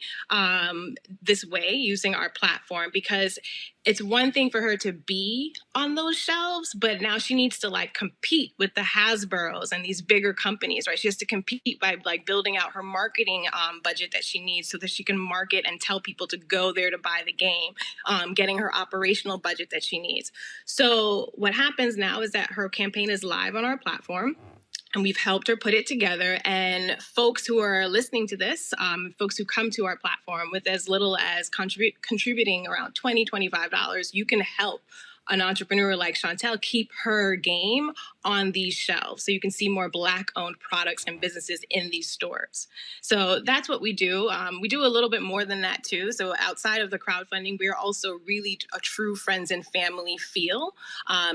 this way using our platform because it's one thing for her to be on those shelves, but now she needs to like compete with the Hasbros and these bigger companies, right? She has to compete by like building out her marketing budget that she needs so that she can market and tell people to go there to buy the game, getting her operational budget that she needs. So what happens now is that her campaign is live on our platform. And we've helped her put it together. And folks who are listening to this, folks who come to our platform with as little as contributing around $20, $25, you can help an entrepreneur like Chantel keep her game on these shelves so you can see more Black-owned products and businesses in these stores. So that's what we do. We do a little bit more than that too. So outside of the crowdfunding, we are also really a true friends and family feel.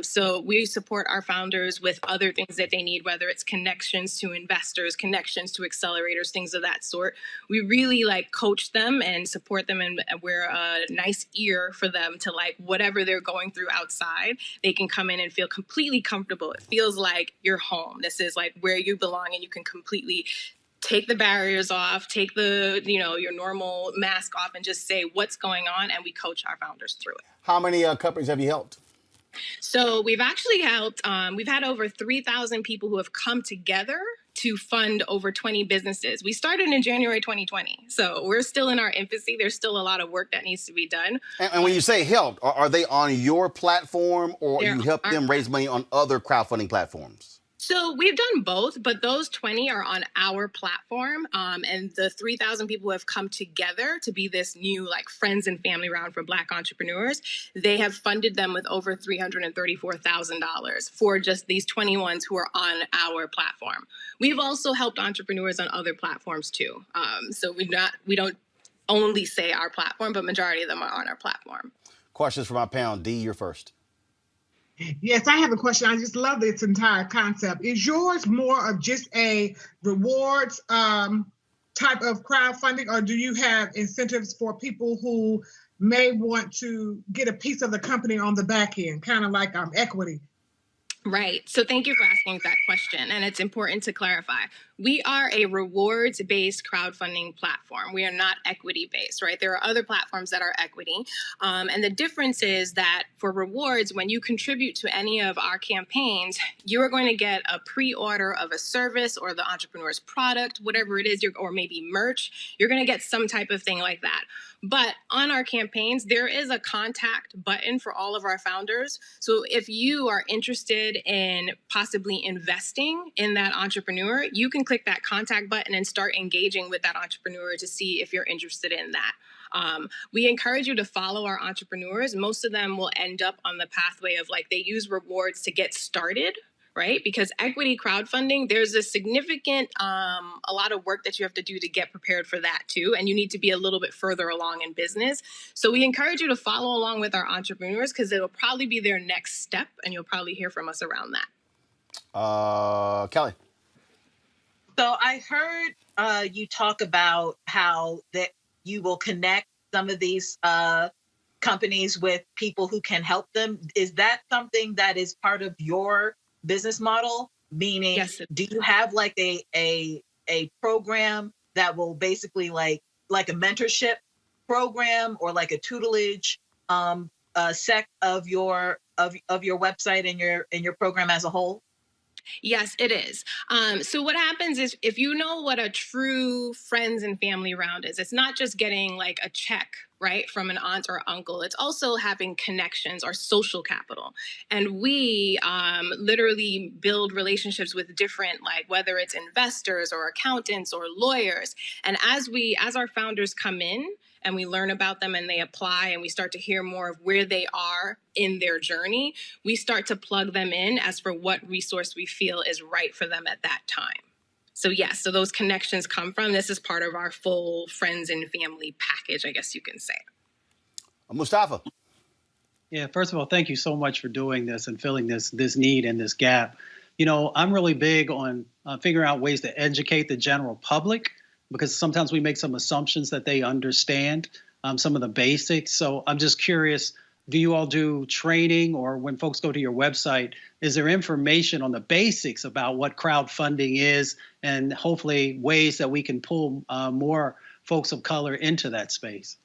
So we support our founders with other things that they need, whether it's connections to investors, connections to accelerators, things of that sort. We really like coach them and support them, and we're a nice ear for them to like whatever they're going through outside, they can come in and feel completely comfortable. It feels like you're home. This is like where you belong, and you can completely take the barriers off, take the, your normal mask off, and just say what's going on, and we coach our founders through it. How many companies have you helped? So we've actually helped, we've had over 3,000 people who have come together to fund over 20 businesses. We started in January 2020, so we're still in our infancy. There's still a lot of work that needs to be done. And when you say help, are they on your platform, or you help them raise money on other crowdfunding platforms? So we've done both, but those 20 are on our platform. And the 3,000 people who have come together to be this new like friends and family round for Black entrepreneurs, they have funded them with over $334,000 for just these 20 ones who are on our platform. We've also helped entrepreneurs on other platforms too. So we don't only say our platform, but majority of them are on our platform. Questions for my panel. D, you're first. Yes, I have a question. I just love this entire concept. Is yours more of just a rewards type of crowdfunding, or do you have incentives for people who may want to get a piece of the company on the back end, kind of like equity? Right. So thank you for asking that question. And it's important to clarify. We are a rewards-based crowdfunding platform. We are not equity-based, right? There are other platforms that are equity. And the difference is that for rewards, when you contribute to any of our campaigns, you are going to get a pre-order of a service or the entrepreneur's product, whatever it is, or maybe merch. You're going to get some type of thing like that. But on our campaigns, there is a contact button for all of our founders. So if you are interested in possibly investing in that entrepreneur, you can click that contact button and start engaging with that entrepreneur to see if you're interested in that. We encourage you to follow our entrepreneurs. Most of them will end up on the pathway of like they use rewards to get started, right? Because equity crowdfunding, there's a significant, a lot of work that you have to do to get prepared for that too. And you need to be a little bit further along in business. So we encourage you to follow along with our entrepreneurs because it'll probably be their next step, and you'll probably hear from us around that. Kelly. So I heard you talk about how that you will connect some of these companies with people who can help them. Is that something that is part of your business model? Meaning, yes. Do you have like a program that will basically like a mentorship program or like a tutelage sect of your website and your program as a whole? Yes, it is. So what happens is if you know what a true friends and family round is, it's not just getting like a check, right, from an aunt or uncle. It's also having connections or social capital. And we literally build relationships with different, like whether it's investors or accountants or lawyers. And as our founders come in, and we learn about them and they apply and we start to hear more of where they are in their journey, we start to plug them in as for what resource we feel is right for them at that time. So yes, so those connections come from, this is part of our full friends and family package, I guess you can say. Mustafa. Yeah, first of all, thank you so much for doing this and filling this need and this gap. You know, I'm really big on figuring out ways to educate the general public, because sometimes we make some assumptions that they understand some of the basics. So I'm just curious, do you all do training, or when folks go to your website, is there information on the basics about what crowdfunding is and hopefully ways that we can pull more folks of color into that space?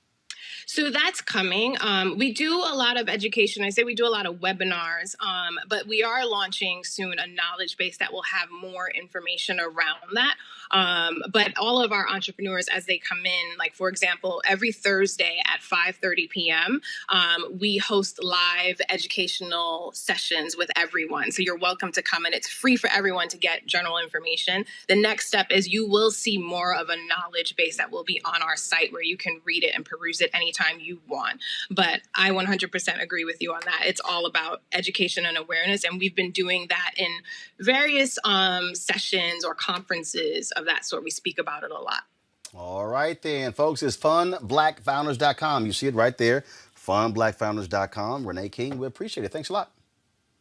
So that's coming. We do a lot of education. I say we do a lot of webinars, but we are launching soon a knowledge base that will have more information around that. But all of our entrepreneurs, as they come in, like, for example, every Thursday at 5:30 p.m., we host live educational sessions with everyone. So you're welcome to come in. It's free for everyone to get general information. The next step is you will see more of a knowledge base that will be on our site where you can read it and peruse it anytime you want. But I 100% agree with you on that. It's all about education and awareness. And we've been doing that in various sessions or conferences of that sort. We speak about it a lot. All right, then, folks, it's funblackfounders.com. You see it right there, funblackfounders.com. Renee King, we appreciate it. Thanks a lot.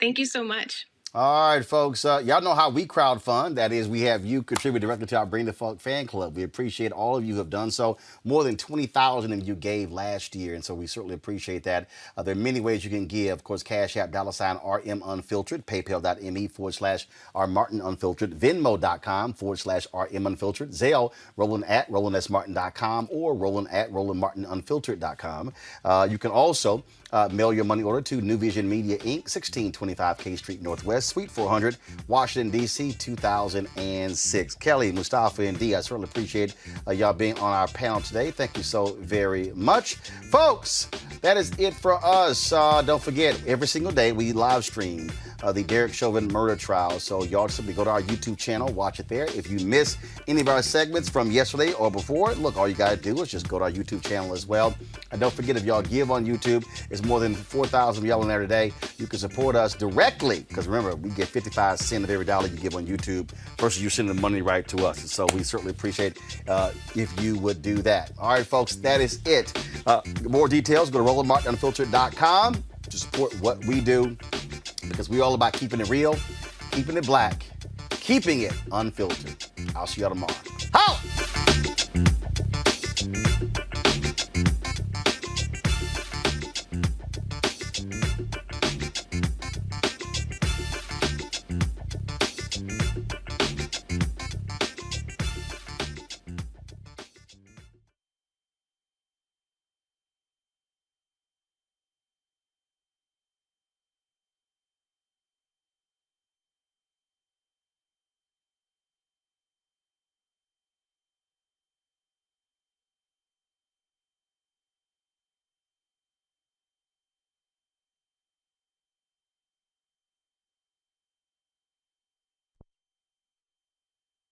Thank you so much. All right, folks, y'all know how we crowdfund. That is, we have you contribute directly to our Bring the Funk fan club. We appreciate all of you who have done so. More than 20,000 of you gave last year, and so we certainly appreciate that. There are many ways you can give. Of course, Cash App, $RM Unfiltered, PayPal.me/R Martin Unfiltered, Venmo.com/RM Unfiltered, Zelle, Roland at RolandSMartin.com, or Roland at RolandMartinUnfiltered.com. You can also mail your money order to New Vision Media, Inc., 1625 K Street Northwest, Suite 400, Washington, D.C., 2006. Kelly, Mustafa, and Dee, I certainly appreciate y'all being on our panel today. Thank you so very much. Folks, that is it for us. Don't forget, every single day we live stream the Derek Chauvin murder trial. So y'all simply go to our YouTube channel, watch it there. If you miss any of our segments from yesterday or before, look, all you got to do is just go to our YouTube channel as well. And don't forget, if y'all give on YouTube, it's more than 4,000 of y'all in there today. You can support us directly, because remember, we get 55 cents of every dollar you give on YouTube versus you sending the money right to us. And so we certainly appreciate if you would do that. All right, folks, that is it. More details, go to RolandMartinUnfiltered.com to support what we do, because we're all about keeping it real, keeping it black, keeping it unfiltered. I'll see y'all tomorrow.